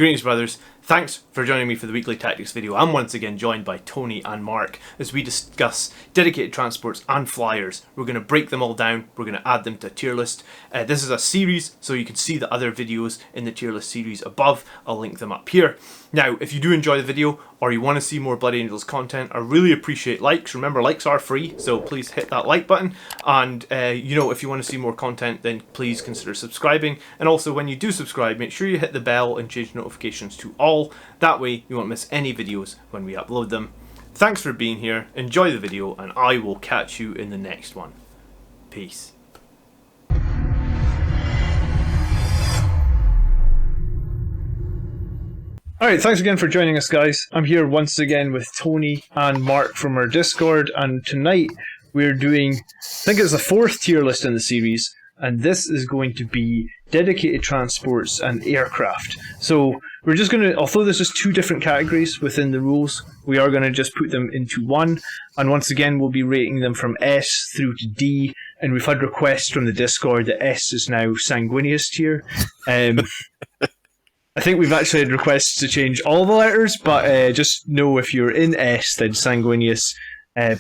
Greetings, brothers. Thanks for joining me for the weekly tactics video. I'm once again joined by Tony and Mark as we discuss dedicated transports and flyers. We're going to break them all down. We're going to add them to a tier list. This is a series, so you can see the other videos in the tier list series above. I'll link them up here. Now, if you do enjoy the video or you want to see more Blood Angels content, I really appreciate likes. Remember, likes are free, so please hit that like button. And, if you want to see more content, then please consider subscribing. And also, when you do subscribe, make sure you hit the bell and change notifications to all. That way, you won't miss any videos when we upload them. Thanks for being here. Enjoy the video, and I will catch you in the next one. Peace. Alright, thanks again for joining us, guys. I'm here once again with Tony and Mark from our Discord, and tonight we're doing, I think it's the fourth tier list in the series, and this is going to be dedicated transports and aircraft. So we're just going to, although there's just two different categories within the rules, we are going to just put them into one, and once again we'll be rating them from S through to D, and we've had requests from the Discord that S is now Sanguinius tier. I think we've actually had requests to change all the letters, but just know if you're in S, then Sanguinius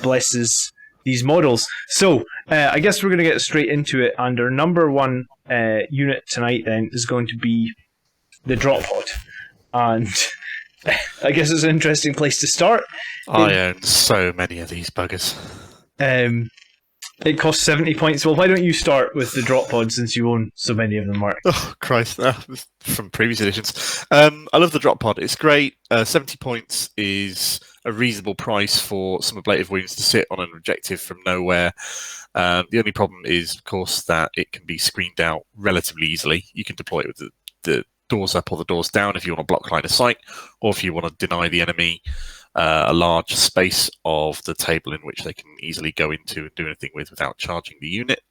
blesses these models. So, I guess we're going to get straight into it, and our number one unit tonight then is going to be the drop pod. And I guess it's an interesting place to start. I own so many of these buggers. It costs 70 points. Well, why don't you start with the drop pod since you own so many of them, Mark? Oh, Christ. From previous editions. I love the drop pod. It's great. 70 points is a reasonable price for some ablative wounds to sit on an objective from nowhere. The only problem is, of course, that it can be screened out relatively easily. You can deploy it with the doors up or the doors down if you want to block line of sight, or if you want to deny the enemy a large space of the table in which they can easily go into and do anything with without charging the unit.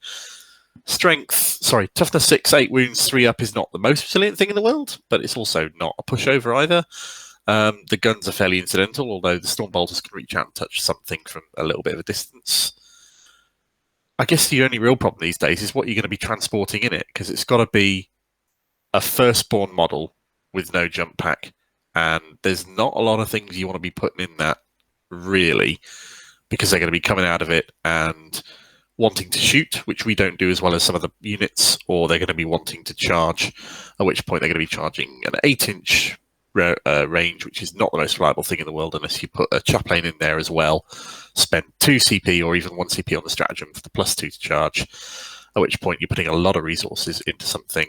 Toughness 6, 8 wounds, 3 up is not the most resilient thing in the world, but it's also not a pushover either. The guns are fairly incidental, although the storm bolters can reach out and touch something from a little bit of a distance. I guess the only real problem these days is what you're going to be transporting in it, because it's got to be a firstborn model with no jump pack. And there's not a lot of things you want to be putting in that, really, because they're going to be coming out of it and wanting to shoot, which we don't do as well as some of the units, or they're going to be wanting to charge, at which point they're going to be charging an 8-inch range, which is not the most reliable thing in the world unless you put a chaplain in there as well, spend 2 CP or even 1 CP on the stratagem for the +2 to charge, at which point you're putting a lot of resources into something.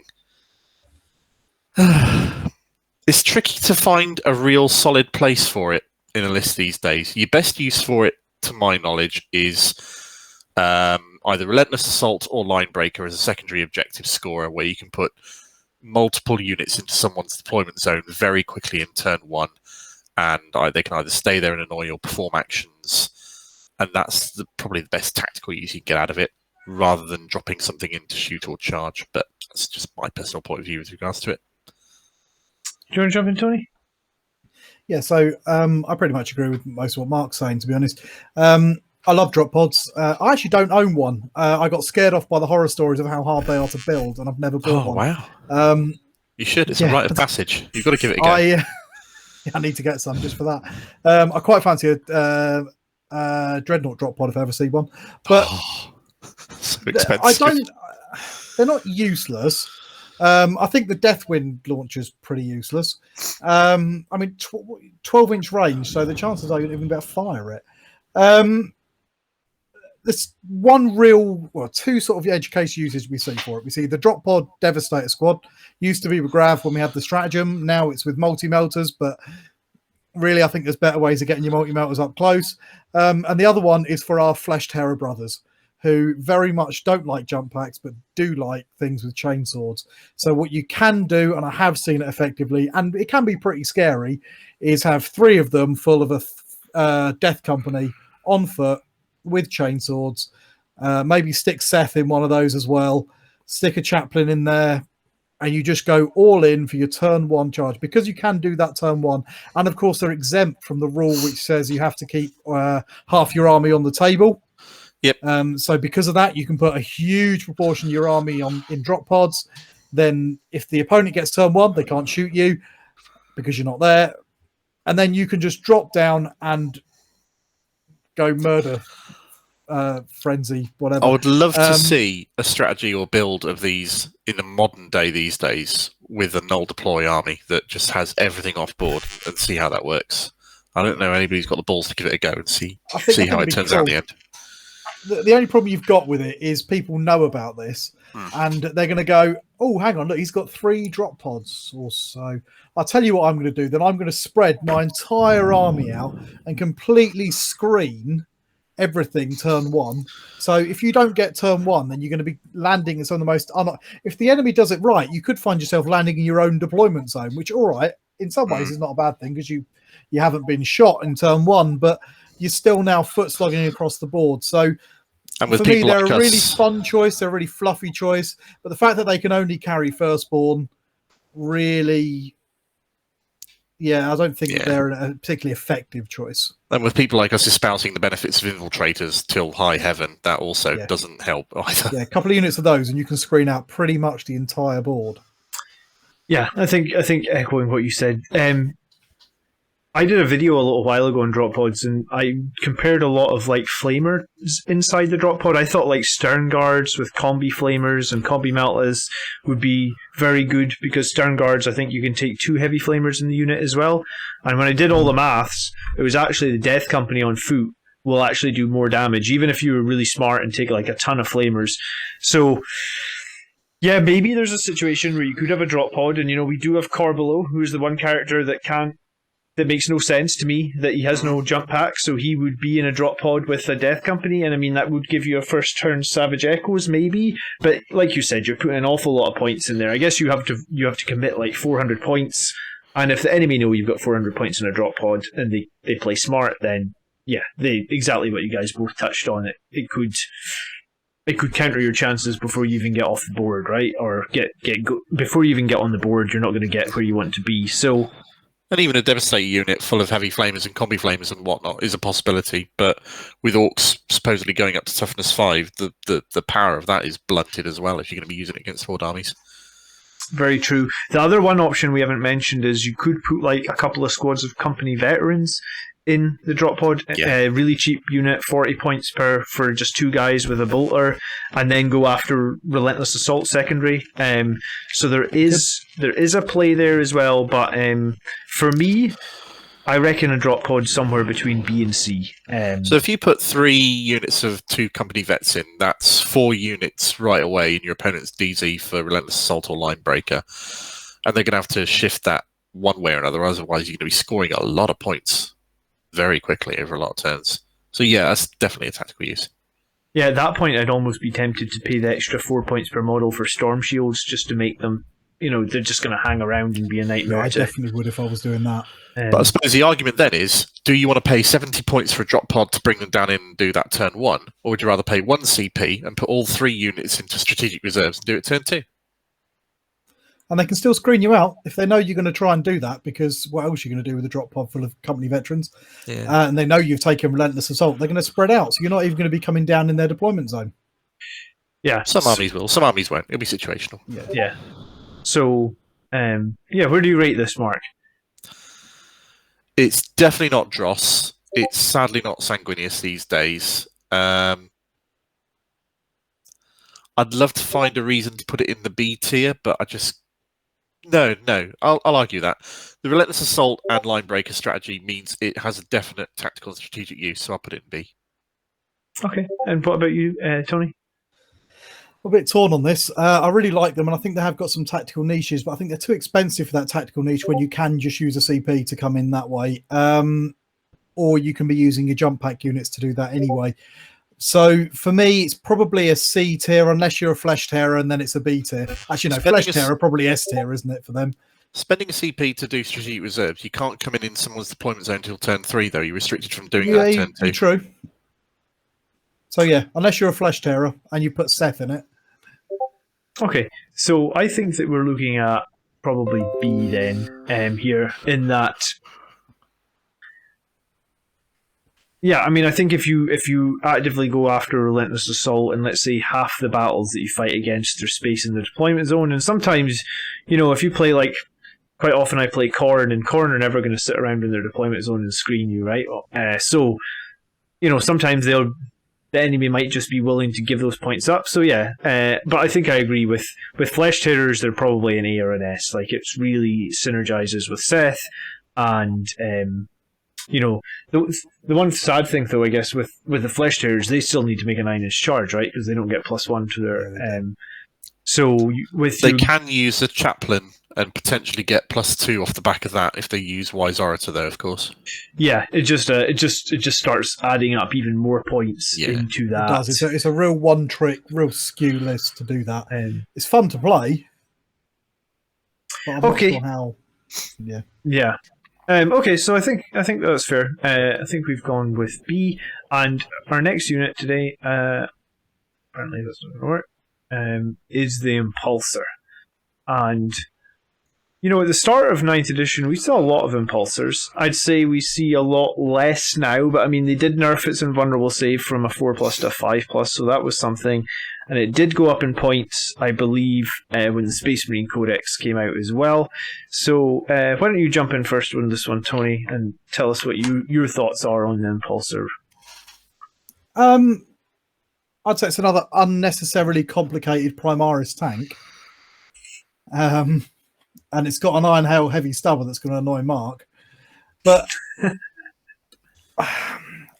It's tricky to find a real solid place for it in a list these days. Your best use for it, to my knowledge, is either Relentless Assault or Line Breaker as a secondary objective scorer, where you can put multiple units into someone's deployment zone very quickly in turn 1, and they can either stay there and annoy or perform actions, and that's probably the best tactical use you can get out of it, rather than dropping something in to shoot or charge. But that's just my personal point of view with regards to it. Do you want to jump in, Tony? Yeah, so I pretty much agree with most of what Mark's saying, to be honest. I love drop pods. I actually don't own one. I got scared off by the horror stories of how hard they are to build, and I've never bought one. Oh, wow. You should. It's a rite of passage. You've got to give it a go. I need to get some just for that. I quite fancy a Dreadnought drop pod if I ever see one. But so expensive. They're not useless. I think the Deathwind launcher's pretty useless. 12-inch range, so the chances are you'll even be able to fire it. There's two sort of edge case uses we see for it. We see the drop pod Devastator squad. Used to be with Grav when we had the stratagem. Now it's with multi-melters, but really I think there's better ways of getting your multi-melters up close. And the other one is for our Flesh Terror brothers, who very much don't like jump packs, but do like things with chainswords. So what you can do, and I have seen it effectively, and it can be pretty scary, is have 3 of them full of a death company on foot with chainswords. Maybe stick Seth in one of those as well. Stick a chaplain in there, and you just go all in for your turn 1 charge, because you can do that turn 1. And of course, they're exempt from the rule which says you have to keep half your army on the table. Yep. So because of that, you can put a huge proportion of your army in drop pods. Then if the opponent gets turn 1, they can't shoot you. because you're not there, and then you can just drop down and go murder frenzy, whatever. I would love to see a strategy or build of these in the modern day these days with a null deploy army that just has everything off board and see how that works. I don't know anybody's got the balls to give it a go and see how it turns out in the end. The only problem you've got with it is people know about this and they're going to go, oh, hang on, look, he's got 3 drop pods or so. I'll tell you what I'm going to do. Then I'm going to spread my entire army out and completely screen everything turn 1. So if you don't get turn 1, then you're going to be landing in some of the most... If the enemy does it right, you could find yourself landing in your own deployment zone, which, all right, in some ways is not a bad thing because you haven't been shot in turn 1, but you're still now foot slogging across the board. So and with for me, they're like a really fun choice. They're a really fluffy choice. But the fact that they can only carry firstborn really... Yeah, I don't think that they're a particularly effective choice. And with people like us espousing the benefits of infiltrators till high heaven, that also doesn't help either. Yeah, a couple of units of those, and you can screen out pretty much the entire board. Yeah, I think echoing what you said. I did a video a little while ago on drop pods, and I compared a lot of like flamers inside the drop pod. I thought like stern guards with combi flamers and combi meltas would be very good because stern guards, I think you can take 2 heavy flamers in the unit as well. And when I did all the maths, it was actually the Death Company on foot will actually do more damage, even if you were really smart and take like a ton of flamers. So yeah, maybe there's a situation where you could have a drop pod, and we do have Corbelow, who's the one character that makes no sense to me, that he has no jump pack, so he would be in a drop pod with a Death Company, and I mean that would give you a first turn Savage Echoes maybe, but like you said, you're putting an awful lot of points in there. I guess you have to commit like 400 points, and if the enemy know you've got 400 points in a drop pod and they play smart, then yeah, exactly what you guys both touched on. It could counter your chances before you even get off the board, right? Or before you even get on the board, you're not going to get where you want to be. So. And even a Devastator unit full of heavy flamers and combi flamers and whatnot is a possibility. But with Orcs supposedly going up to toughness 5, the power of that is blunted as well if you're going to be using it against Horde armies. Very true. The other one option we haven't mentioned is you could put like a couple of squads of company veterans in the drop pod. Really cheap unit, 40 points for just 2 guys with a bolter, and then go after Relentless Assault secondary. So there is a play there as well, but for me, I reckon a drop pod somewhere between B and C. So if you put 3 units of 2 company vets in, that's 4 units right away in your opponent's DZ for Relentless Assault or Line Breaker, and they're going to have to shift that one way or another, otherwise you're going to be scoring a lot of points very quickly over a lot of turns. So yeah, that's definitely a tactical use. Yeah, at that point I'd almost be tempted to pay the extra 4 points per model for Storm Shields just to make them, they're just going to hang around and be a nightmare. Yeah, I definitely would if I was doing that. But I suppose the argument then is, do you want to pay 70 points for a drop pod to bring them down in and do that turn 1? Or would you rather pay 1 CP and put all 3 units into strategic reserves and do it turn 2? And they can still screen you out if they know you're going to try and do that, because what else are you going to do with a drop pod full of company veterans? Yeah. And they know you've taken Relentless Assault. They're going to spread out, so you're not even going to be coming down in their deployment zone. Yeah. Some armies will, some armies won't. It'll be situational. Yeah. So, where do you rate this, Mark? It's definitely not Dross. It's sadly not Sanguinius these days. I'd love to find a reason to put it in the B tier, but I just... No, I'll argue that. The Relentless Assault and Line Breaker strategy means it has a definite tactical and strategic use, so I'll put it in B. Okay, and what about you, Tony? I'm a bit torn on this. I really like them, and I think they have got some tactical niches, but I think they're too expensive for that tactical niche when you can just use a CP to come in that way. Or you can be using your jump pack units to do that anyway. So for me, it's probably a C tier unless you're a Flesh Terror, and then it's a B tier. Actually, no, Flesh Terror probably S tier, isn't it, for them? Spending a CP to do strategic reserves, you can't come in someone's deployment zone until turn 3, though. You're restricted from doing that turn 2. True. So yeah, unless you're a Flesh Terror and you put Seth in it. Okay, so I think that we're looking at probably B then, here, in that... Yeah, I mean, I think if you actively go after Relentless Assault, and let's say half the battles that you fight against, there's space in the deployment zone, and sometimes, if you play like quite often I play Khorne, and Khorne are never going to sit around in their deployment zone and screen you, right? So, sometimes the enemy might just be willing to give those points up. So yeah, but I think I agree with Flesh Tearers. They're probably an A or an S. Like, it really synergizes with Seth, and the one sad thing though, I guess, with the Flesh Tearers, they still need to make a 9-inch charge, right? Because they don't get +1 to their. They can use a chaplain and potentially get +2 off the back of that if they use Wise Orator, though, of course. Yeah, it just starts adding up even more points into that. It does. It's a real one trick, real skew list to do that. It's fun to play. But I'm not sure how. Yeah. Yeah. Okay, so I think that's fair. I think we've gone with B, and our next unit today, apparently that's not going to work, is the Impulsor. And at the start of 9th edition, we saw a lot of Impulsors. I'd say we see a lot less now, but I mean, they did nerf its invulnerable save from a 4+ to a 5+, so that was something. And it did go up in points, I believe, when the Space Marine Codex came out as well. So why don't you jump in first on this one, Tony, and tell us what your thoughts are on the Impulsor. I'd say it's another unnecessarily complicated Primaris tank. And it's got an Iron Hail heavy stubber that's going to annoy Mark. But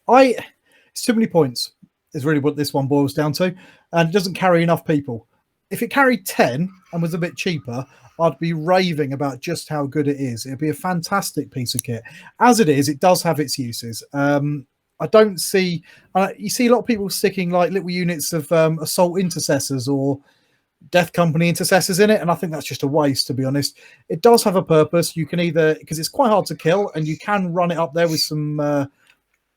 it's too many points is really what this one boils down to. And it doesn't carry enough people. If it carried 10 and was a bit cheaper, I'd be raving about just how good it is. It'd be a fantastic piece of kit. As it is, it does have its uses. I don't see... you see a lot of people sticking like little units of assault intercessors or Death Company intercessors in it, and I think that's just a waste, to be honest. It does have a purpose. You can either, because it's quite hard to kill, and you can run it up there with some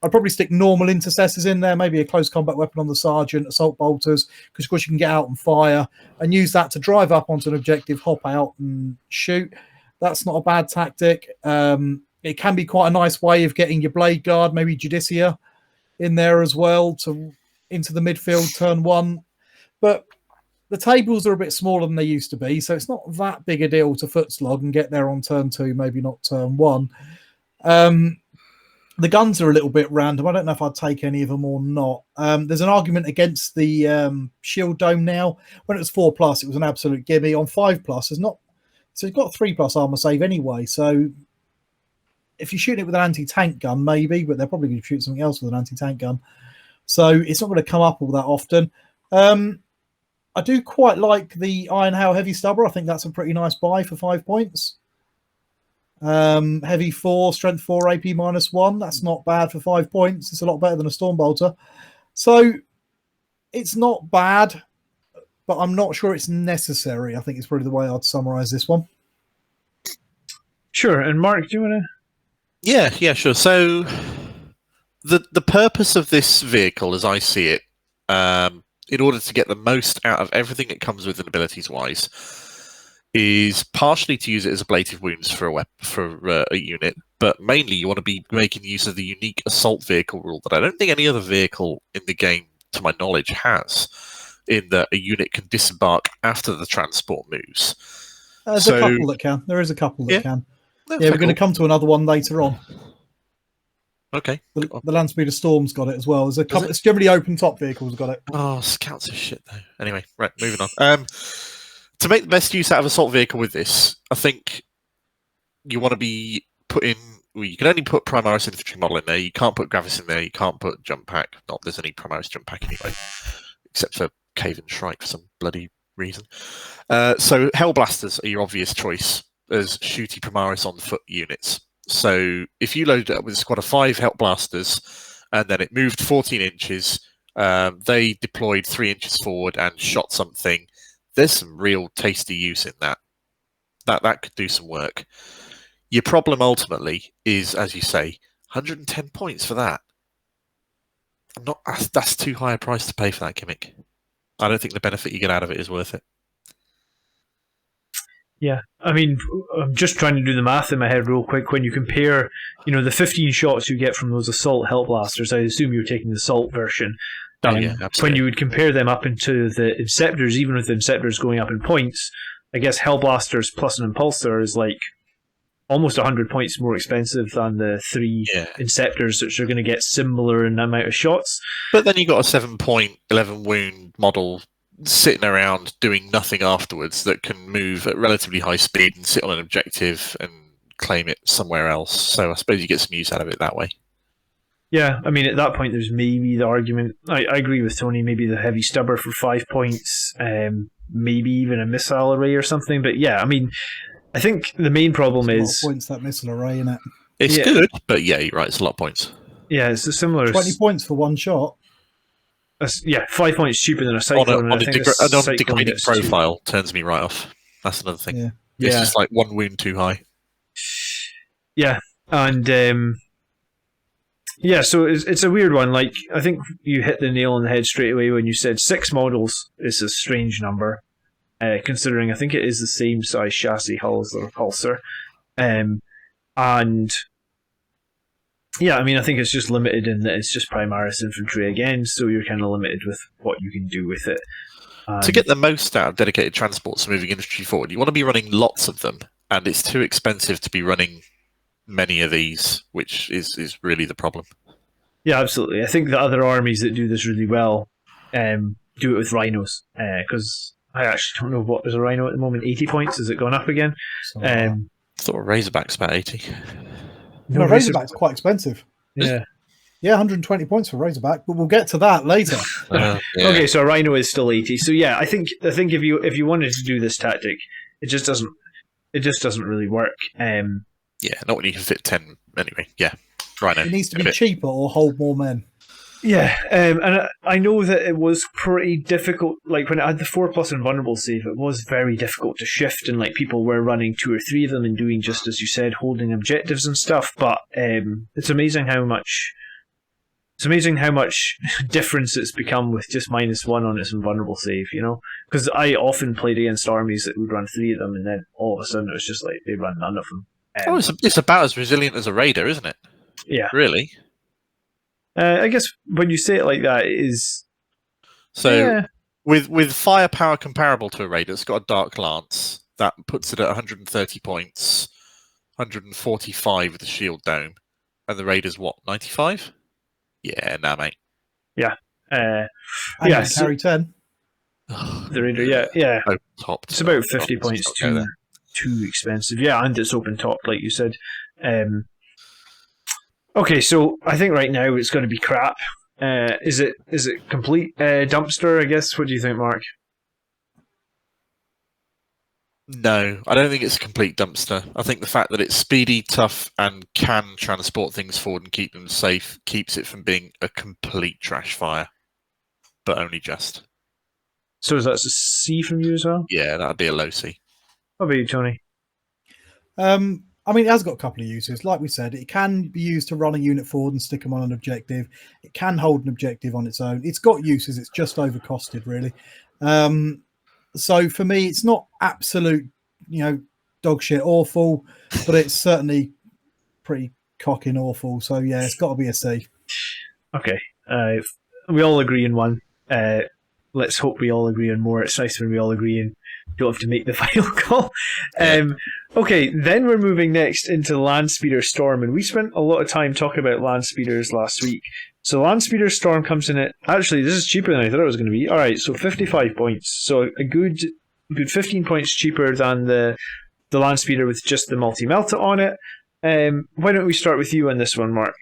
I'd probably stick normal intercessors in there, maybe a close combat weapon on the sergeant, assault bolters, because of course you can get out and fire and use that to drive up onto an objective, hop out and shoot. That's not a bad tactic. It can be quite a nice way of getting your blade guard, maybe Judicia in there as well, into the midfield turn 1. But the tables are a bit smaller than they used to be, so it's not that big a deal to foot slog and get there on turn 2, maybe not turn 1. The guns are a little bit random. I don't know if I'd take any of them or not. There's an argument against the shield dome now. When it was 4+, it was an absolute gimme. On 5+, it's not. So it's got 3+ armor save anyway. So if you shoot it with an anti-tank gun, maybe, but they're probably going to shoot something else with an anti-tank gun. So it's not going to come up all that often. I do quite like the Iron Hail Heavy Stubber. I think that's a pretty nice buy for 5 points. Heavy 4, Strength 4, AP -1. That's not bad for 5 points. It's a lot better than a Stormbolter. So it's not bad, but I'm not sure it's necessary. I think it's probably the way I'd summarize this one. Sure. And Mark, do you want to? Yeah, sure. So the purpose of this vehicle, as I see it, in order to get the most out of everything it comes with and abilities-wise, is partially to use it as ablative wounds for a unit, but mainly you want to be making use of the unique assault vehicle rule that I don't think any other vehicle in the game, to my knowledge, has, in that a unit can disembark after the transport moves. There's a couple that can. There is a couple that can. No, we're going to come to another one later on. Okay. The Landspeeder Storm's got it as well. There's a couple. It's generally open top vehicles got it. Oh, scouts are shit though. Anyway, right, moving on. To make the best use out of assault vehicle with this, I think you want to be putting. Well, you can only put Primaris infantry model in there. You can't put Gravis in there. You can't put jump pack. Not there's any Primaris jump pack anyway, except for Cave and Shrike for some bloody reason. So Hellblasters are your obvious choice as shooty Primaris on foot units. So if you loaded it up with a squad of 5 Hellblasters and then it moved 14 inches, they deployed 3 inches forward and shot something. There's some real tasty use in that. That could do some work. Your problem ultimately is, as you say, 110 points for that. That's too high a price to pay for that gimmick. I don't think the benefit you get out of it is worth it. Yeah, I mean, I'm just trying to do the math in my head real quick. When you compare, the 15 shots you get from those assault Hellblasters, I assume you're taking the assault version. Yeah, absolutely. When you would compare them up into the Inceptors, even with the Inceptors going up in points, I guess Hellblasters plus an Impulsor is like almost 100 points more expensive than the 3 Inceptors, which are going to get similar in amount of shots. But then you got a 7-point, 11 wound model sitting around doing nothing afterwards that can move at relatively high speed and sit on an objective and claim it somewhere else. So I suppose you get some use out of it that way. Yeah, I mean, at that point, there's maybe the argument. I agree with Tony. Maybe the heavy stubber for 5 points, maybe even a missile array or something. But yeah, I mean, I think the main problem is points that missile array in it. It's good, but yeah, you're right. It's a lot of points. Yeah, it's a similar 20 points for one shot. 5 points cheaper than a cyclone. On a degrading profile turns me right off. That's another thing. Yeah. It's just like one wound too high. Yeah, and so it's a weird one. Like, I think you hit the nail on the head straight away when you said 6 models is a strange number, considering I think it is the same size chassis hull as the Impulsor. And yeah, I mean, I think it's just limited in that it's just Primaris infantry again, so you're kind of limited with what you can do with it. To get the most out of dedicated transports moving infantry forward, you want to be running lots of them, and it's too expensive to be running many of these, which is really the problem. Yeah, absolutely. I think the other armies that do this really well do it with Rhinos, because I actually don't know what is a Rhino at the moment. 80 points? Has it gone up again? I thought Razorback's about 80. No, Razorback's quite expensive. Yeah. Yeah, 120 points for Razorback, but we'll get to that later. Okay, so a Rhino is still 80. So yeah, I think if you wanted to do this tactic, it just doesn't really work. Yeah, not when you can fit 10 anyway. Yeah, Rhino. It needs to be cheaper or hold more men. Yeah, and I know that it was pretty difficult. Like, when it had the 4+ invulnerable save, it was very difficult to shift, and like people were running 2 or 3 of them and doing, just as you said, holding objectives and stuff. But it's amazing how much difference it's become with just -1 on its invulnerable save. You know, because I often played against armies that would run 3 of them, and then all of a sudden it was just like they run none of them. It's about as resilient as a raider, isn't it? Yeah, really. I guess when you say it like that, it is. So yeah. with firepower comparable to a raider, it's got a dark lance that puts it at 130 points, 145 with the shield dome, and the raider's what, 95? Yeah, nah, mate. Yeah, carry 10. The raider, yeah. Topped. It's about 50 points too expensive. Yeah, and it's open top, like you said. Okay, so I think right now it's going to be crap. Is it complete dumpster, I guess? What do you think, Mark? No, I don't think it's a complete dumpster. I think the fact that it's speedy, tough, and can transport things forward and keep them safe keeps it from being a complete trash fire. But only just. So is that a C from you as well? Yeah, that'd be a low C. What about you, Tony? I mean, it has got a couple of uses. Like we said, it can be used to run a unit forward and stick them on an objective. It can hold an objective on its own. It's got uses. It's just overcosted, really. So for me, it's not absolute, dog shit awful, but it's certainly pretty cocking awful. So yeah, it's got to be a C. Okay. We all agree on one. Let's hope we all agree on more. It's nice when we all agree and don't have to make the final call. Okay, then we're moving next into Landspeeder Storm, and we spent a lot of time talking about Landspeeders last week. So Landspeeder Storm comes in at, actually this is cheaper than I thought it was going to be. Alright, so 55 points. So a good 15 points cheaper than the Landspeeder with just the multi-melta on it. Why don't we start with you on this one, Mark?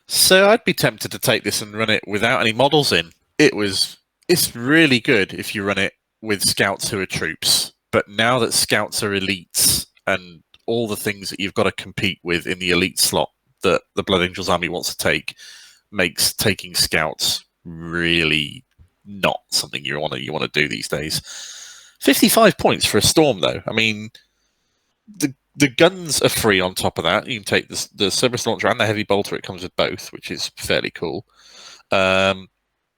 So I'd be tempted to take this and run it without any models in. It's really good if you run it with scouts who are troops, but now that scouts are elites and all the things that you've got to compete with in the elite slot that the Blood Angels army wants to take makes taking scouts really not something you want to do these days. 55 points for a Storm, though. I mean, the guns are free on top of that. You can take the Cerberus Launcher and the Heavy Bolter. It comes with both, which is fairly cool.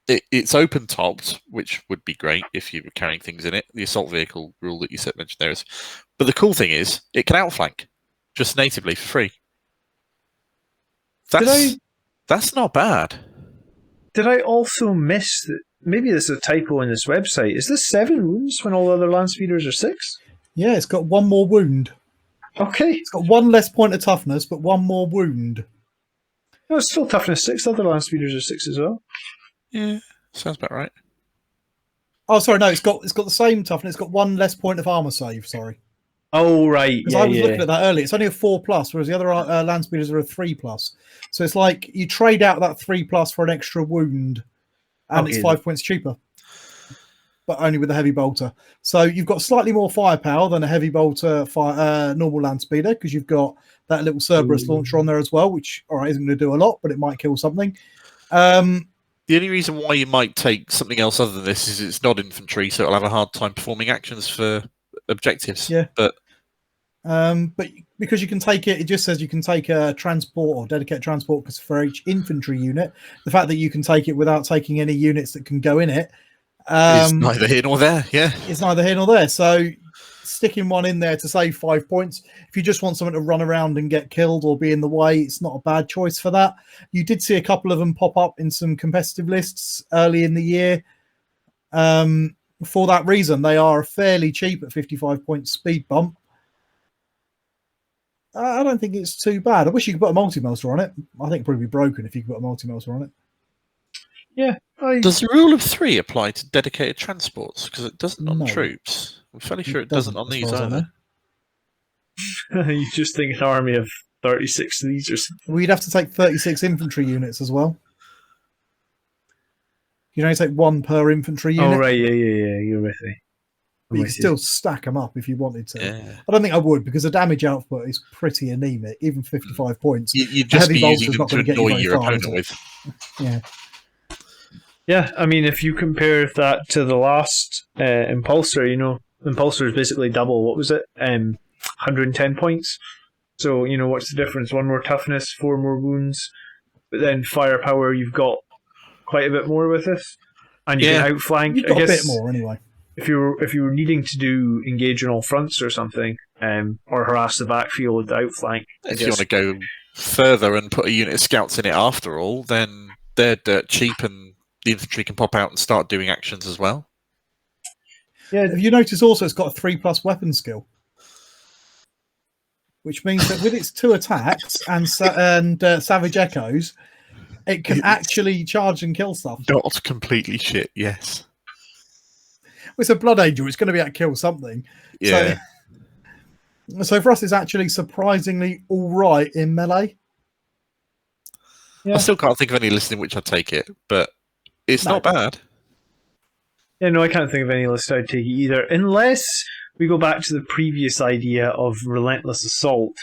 It's open topped, which would be great if you were carrying things in it. The assault vehicle rule that you mentioned there is. But the cool thing is, it can outflank just natively for free. That's not bad. Did I also miss that? Maybe this is a typo in this website. Is this 7 wounds when all other Landspeeders are 6? Yeah, it's got 1 more wound. Okay. It's got 1 less point of toughness, but 1 more wound. No, it's still toughness 6. Other land speeders are 6 as well. Yeah, sounds about right. Oh, sorry, no, it's got the same toughness. It's got 1 less point of armor save. Sorry, Oh, right. because Yeah, I was looking at that earlier. It's only a 4+, whereas the other land speeders are a 3+. So it's like you trade out that 3+ for an extra wound, and it's Okay. 5 points cheaper, but only with a heavy bolter. So you've got slightly more firepower than a heavy bolter normal land speeder, because you've got that little Cerberus launcher on there as well, which isn't going to do a lot, but it might kill something. The only reason why you might take something else other than this is it's not infantry, so it'll have a hard time performing actions for objectives. Yeah. But because you can take it just says you can take a transport or dedicated transport, because for each infantry unit, the fact that you can take it without taking any units that can go in it it's neither here nor there. Yeah. it's neither here nor there. So sticking one in there to save 5 points, if you just want someone to run around and get killed or be in the way, it's not a bad choice for that. You did see a couple of them pop up in some competitive lists early in the year. For that reason, they are fairly cheap at 55 points speed bump. I don't think it's too bad. I wish you could put a multi-melter on it. I think it'd probably be broken if you could put a multi-melter on it. Yeah. Does the rule of 3 apply to dedicated transports? Because it doesn't on No. troops. I'm fairly sure it doesn't on as these far as I either. know. You just think an army of 36 of these or something. We'd have to take 36 infantry units as well. You can only take 1 per infantry unit. Oh, right. Yeah. You're with me. But you can still stack them up if you wanted to. Yeah. I don't think I would, because the damage output is pretty anemic, even 55 points. You'd just Heavy be bolter's using them not to gonna get you annoy very your far, is opponent it? with. Yeah. Yeah, I mean, if you compare that to the last Impulsor, Impulsor is basically double. What was it? 110 points. So, what's the difference? 1 more toughness, 4 more wounds. But then firepower, you've got quite a bit more with this. And you can outflank. You've got I guess, a bit more anyway. If you were needing to engage on all fronts or something, or harass the backfield, outflank. If you want to go further and put a unit of scouts in it after all, then they're dirt cheap and the infantry can pop out and start doing actions as well. Yeah, have you noticed also it's got a 3+ weapon skill? Which means that with its 2 attacks and Savage Echoes, it can actually charge and kill stuff. Not completely shit, yes. It's a Blood Angel. It's going to be able to kill something. Yeah. So for us, it's actually surprisingly all right in melee. Yeah. I still can't think of any list in which I'd take it, but it's not bad. Yeah, no, I can't think of any list I'd take either, unless we go back to the previous idea of relentless assault,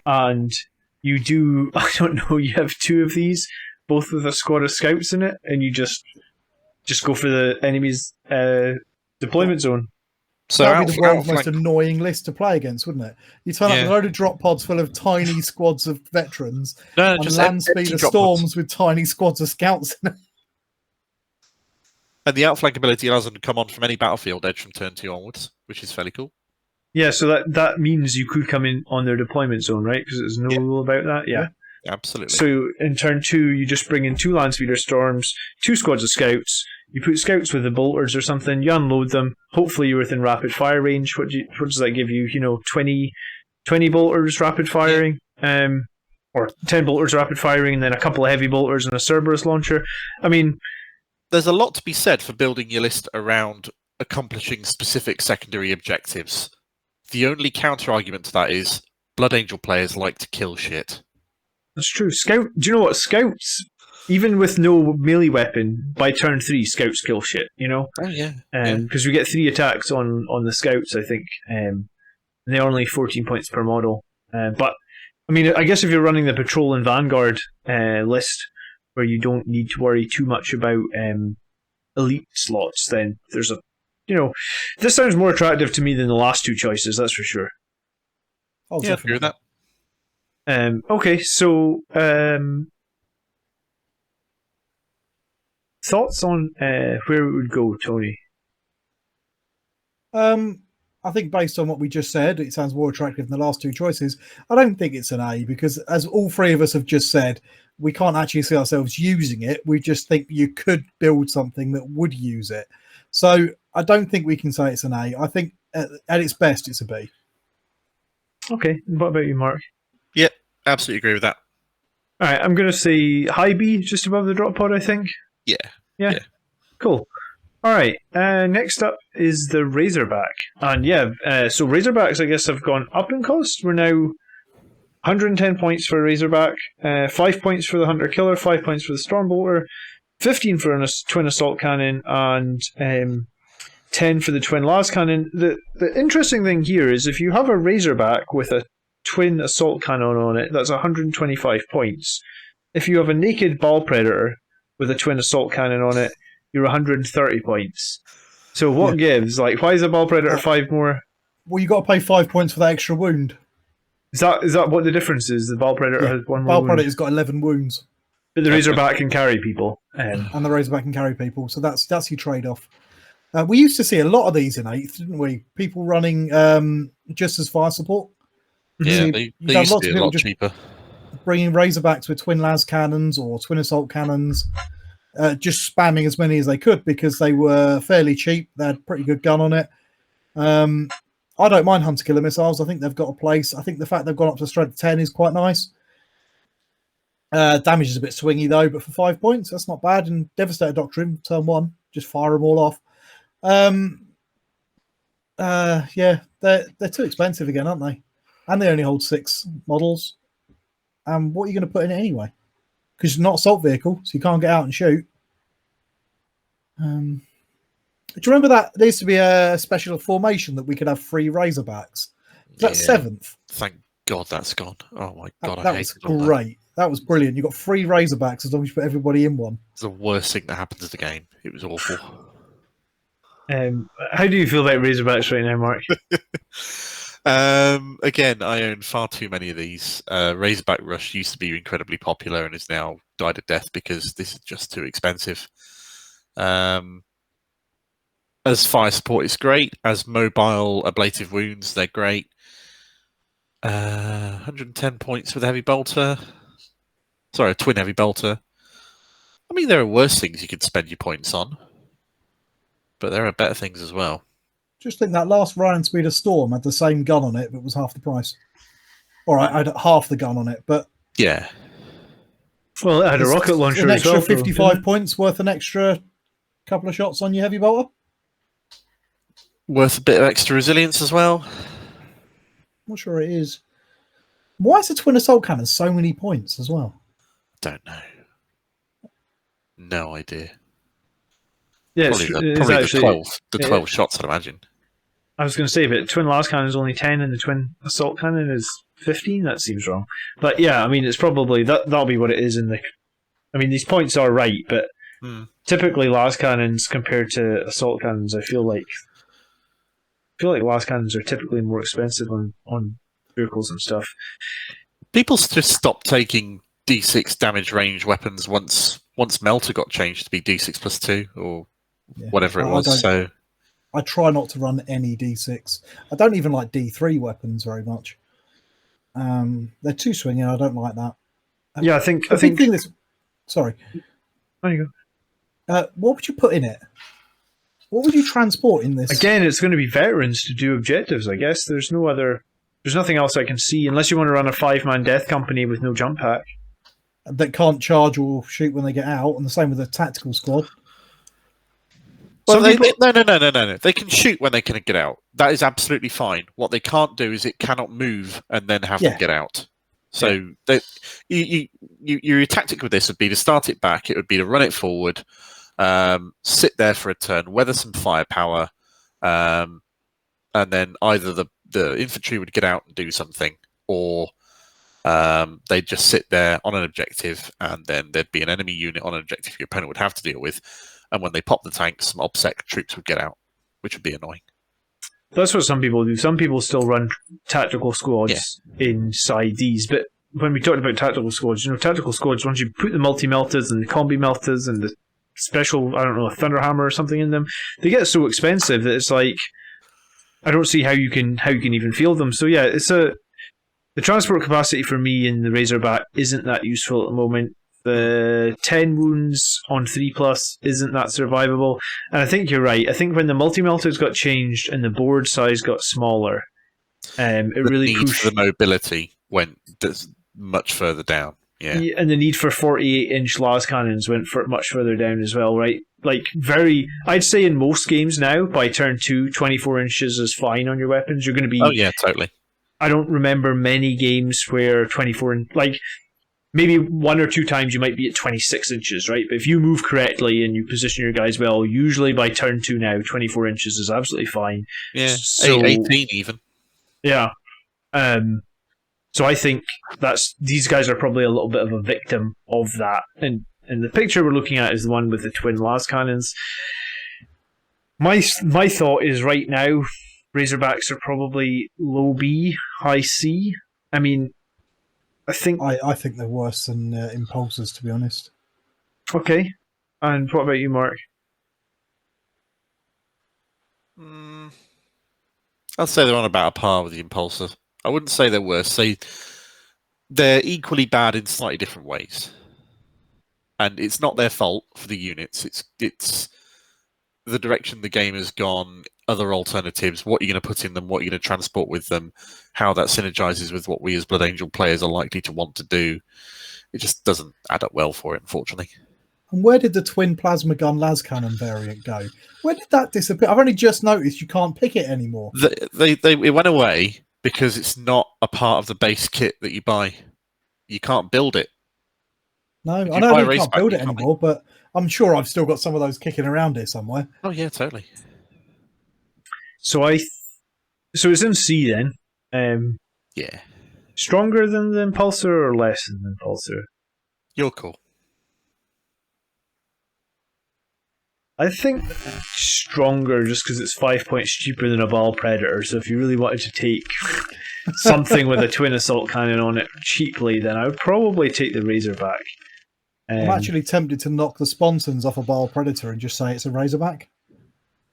and you do, I don't know, you have 2 of these, both with a squad of scouts in it, and you just go for the enemy's deployment zone. So that would be the world's most annoying list to play against, wouldn't it? You turn up with a load of drop pods full of tiny squads of veterans, and just land speeder storms with tiny squads of scouts in it. And the outflank ability allows them to come on from any battlefield edge from turn 2 onwards, which is fairly cool. Yeah, so that means you could come in on their deployment zone, right? Because there's no rule about that. Yeah. Absolutely. So in turn 2, you just bring in 2 land speeder storms, 2 squads of scouts. You put scouts with the bolters or something. You unload them. Hopefully, you're within rapid fire range. What does that give you? 20 bolters rapid firing, or 10 bolters rapid firing, and then a couple of heavy bolters and a Cerberus launcher. I mean, there's a lot to be said for building your list around accomplishing specific secondary objectives. The only counter argument to that is Blood Angel players like to kill shit. That's true. Do you know what? Scouts, even with no melee weapon, by turn 3, scouts kill shit, Oh, yeah. Because we get 3 attacks on the scouts, I think. And they're only 14 points per model. But, I mean, I guess if you're running the Patrol and Vanguard list, where you don't need to worry too much about elite slots, then there's a... this sounds more attractive to me than the last 2 choices, that's for sure. Oh, yeah, I agree with that. Okay, so thoughts on where it would go, Tony? I think based on what we just said, it sounds more attractive than the last 2 choices. I don't think it's an A, because as all 3 of us have just said, we can't actually see ourselves using it. We just think you could build something that would use it. So I don't think we can say it's an A. I think at its best, it's a B. Okay, and what about you, Mark? Yep, absolutely agree with that. All right, I'm going to say high B, just above the drop pod, I think. Yeah. Yeah. Cool. All right, next up is the Razorback. And so Razorbacks, I guess, have gone up in cost. We're now 110 points for Razorback, 5 points for the Hunter Killer, 5 points for the Stormbolter, 15 for a twin assault cannon, and 10 for the twin las cannon. The interesting thing here is if you have a Razorback with a twin assault cannon on it, that's 125 points. If you have a naked ball predator with a twin assault cannon on it, you're 130 points. So what gives? Like, why is a ball predator 5 more? Well, you got to pay 5 points for that extra wound. Is that what the difference is? The ball predator has 1 more Ball wound. predator's got 11 wounds. But the Razorback can carry people. And the Razorback can carry people, so that's your trade-off. We used to see a lot of these in 8th, didn't we? People running just as fire support. Yeah, they used to be a lot cheaper. Bringing Razorbacks with twin las cannons or twin assault cannons, just spamming as many as they could because they were fairly cheap. They had pretty good gun on it. I don't mind Hunter Killer missiles. I think they've got a place. I think the fact they've gone up to strength 10 is quite nice. Damage is a bit swingy though, but for 5 points, that's not bad. And Devastator Doctrine, turn 1, just fire them all off. They're too expensive again, aren't they? And they only hold 6 models. What are you going to put in it anyway? Because it's not an assault vehicle, so you can't get out and shoot. Do you remember that there used to be a special formation that we could have 3 Razorbacks? Is that 7th? Thank God that's gone. Oh my God, that was great. That was brilliant. You got 3 Razorbacks as long as you put everybody in one. It's the worst thing that happened to the game. It was awful. How do you feel about Razorbacks right now, Mark? Again, I own far too many of these. Razorback Rush used to be incredibly popular and is now died a death because this is just too expensive. As fire support, it's great. As mobile ablative wounds, they're great. 110 points with a heavy bolter. Sorry, a twin heavy bolter. I mean, there are worse things you could spend your points on, but there are better things as well. Just think that last Ryan Speeder Storm had the same gun on it, but was half the price. All right, I had half the gun on it, but yeah. Well, it had a rocket launcher an as extra well. 55 points worth an extra couple of shots on your heavy bolter. Worth a bit of extra resilience as well. Not sure it is. Why is the twin assault cannon so many points as well? Don't know. No idea. Yeah, probably actually, the 12 shots, I'd imagine. I was going to say, but twin las cannon is only 10 and the twin assault cannon is 15. That seems wrong. But yeah, I mean, it's probably that'll be what it is in the. I mean, these points are right, but typically las cannons compared to assault cannons, I feel like las cannons are typically more expensive on vehicles and stuff. People just stopped taking D6 damage range weapons once Melter got changed to be D6 plus 2 or whatever it was. So I try not to run any D6. I don't even like D3 weapons very much. They're too swinging. I don't like that. Yeah, I think this. Sorry. There you go. What would you put in it? What would you transport in this? Again, it's going to be veterans to do objectives, I guess. There's nothing else I can see, unless you want to run a 5-man death company with no jump pack. That can't charge or shoot when they get out, and the same with the tactical squad. Well, no. They can shoot when they can get out. That is absolutely fine. What they can't do is it cannot move and then have them get out. So your tactic with this would be to start it back. It would be to run it forward, sit there for a turn, weather some firepower, and then either the infantry would get out and do something, or they'd just sit there on an objective, and then there'd be an enemy unit on an objective your opponent would have to deal with. And when they pop the tanks, some OBSEC troops would get out, which would be annoying. That's what some people do. Some people still run tactical squads inside these. But when we talked about tactical squads, tactical squads, once you put the multi-melters and the combi melters and the special, a Thunderhammer or something in them, they get so expensive that it's like, I don't see how you can even field them. So yeah, the transport capacity for me in the Razorback isn't that useful at the moment. The 10 wounds on 3+ isn't that survivable. And I think you're right. I think when the multi-melters got changed and the board size got smaller, It The really need for the mobility went much further down. Yeah. And the need for 48-inch las cannons went much further down as well, right? Like, I'd say in most games now, by turn 2, 24 inches is fine on your weapons. You're going to be... Oh, yeah, totally. I don't remember many games where 24... Like, maybe one or two times you might be at 26 inches, right? But if you move correctly and you position your guys well, usually by turn 2 now, 24 inches is absolutely fine. Yeah, so, 18 even. Yeah. So I think these guys are probably a little bit of a victim of that. And the picture we're looking at is the one with the twin las cannons. My thought is right now, Razorbacks are probably low B, high C. I mean, I think they're worse than Impulsors, to be honest. Okay. And what about you, Mark? I'd say they're on about a par with the Impulsor. I wouldn't say they're worse. They're equally bad in slightly different ways. And it's not their fault for the units. It's the direction the game has gone, other alternatives, what you're going to put in them, what you're going to transport with them, how that synergizes with what we as Blood Angel players are likely to want to do. It just doesn't add up well for it, unfortunately. And where did the twin plasma gun las cannon variant go? Where did that disappear? I've only just noticed you can't pick it anymore. It went away because it's not a part of the base kit that you buy. You can't build it. No, I know you can't build it anymore, but I'm sure I've still got some of those kicking around here somewhere. Oh yeah, totally. So it's in C then. Yeah. Stronger than the Impulsor or less than the Impulsor? You're cool. I think stronger just because it's 5 points cheaper than a Ball Predator. So if you really wanted to take something with a twin assault cannon on it cheaply, then I would probably take the Razorback. I'm actually tempted to knock the sponsons off a Ball Predator and just say it's a Razorback.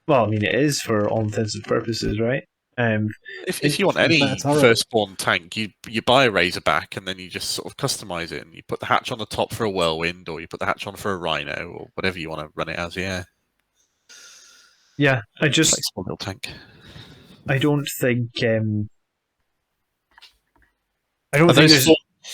Well, I mean, it is for all intents and purposes, right? If you want any firstborn tank, you buy a Razorback and then you just sort of customize it and you put the hatch on the top for a Whirlwind, or you put the hatch on for a Rhino, or whatever you want to run it as. Yeah, like small little tank. I don't think.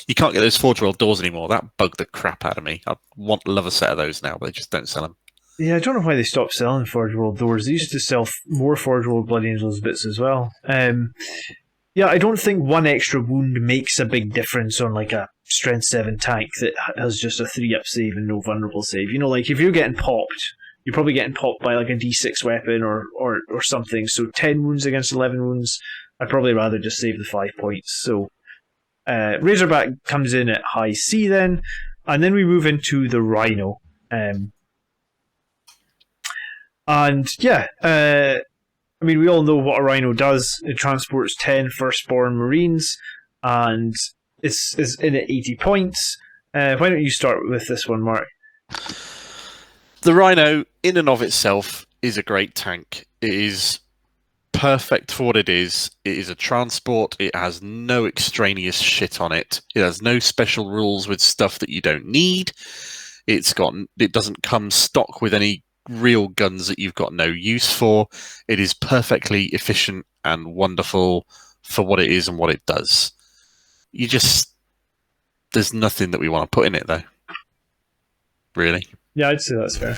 You can't get those forge-weld doors anymore. That bugged the crap out of me. I love a set of those now, but they just don't sell them. Yeah, I don't know why they stopped selling Forge World doors. They used to sell more Forge World Blood Angels bits as well. Yeah, I don't think one extra wound makes a big difference on like a Strength 7 tank that has just a 3-up save and no vulnerable save. You know, like if you're getting popped, you're probably getting popped by like a D6 weapon or something. So 10 wounds against 11 wounds, I'd probably rather just save the 5 points. So Razorback comes in at high C then, and then we move into the Rhino. And yeah, I mean, we all know what a Rhino does. It transports 10 firstborn Marines, and it's in at 80 points. Why don't you start with this one, Mark? The Rhino, in and of itself, is a great tank. It is perfect for what it is. It is a transport. It has no extraneous shit on it. It has no special rules with stuff that you don't need. It doesn't come stock with any real guns that you've got no use for. It is perfectly efficient and wonderful for what it is and what it does. There's nothing that we want to put in it though. Really? Yeah, I'd say that's fair.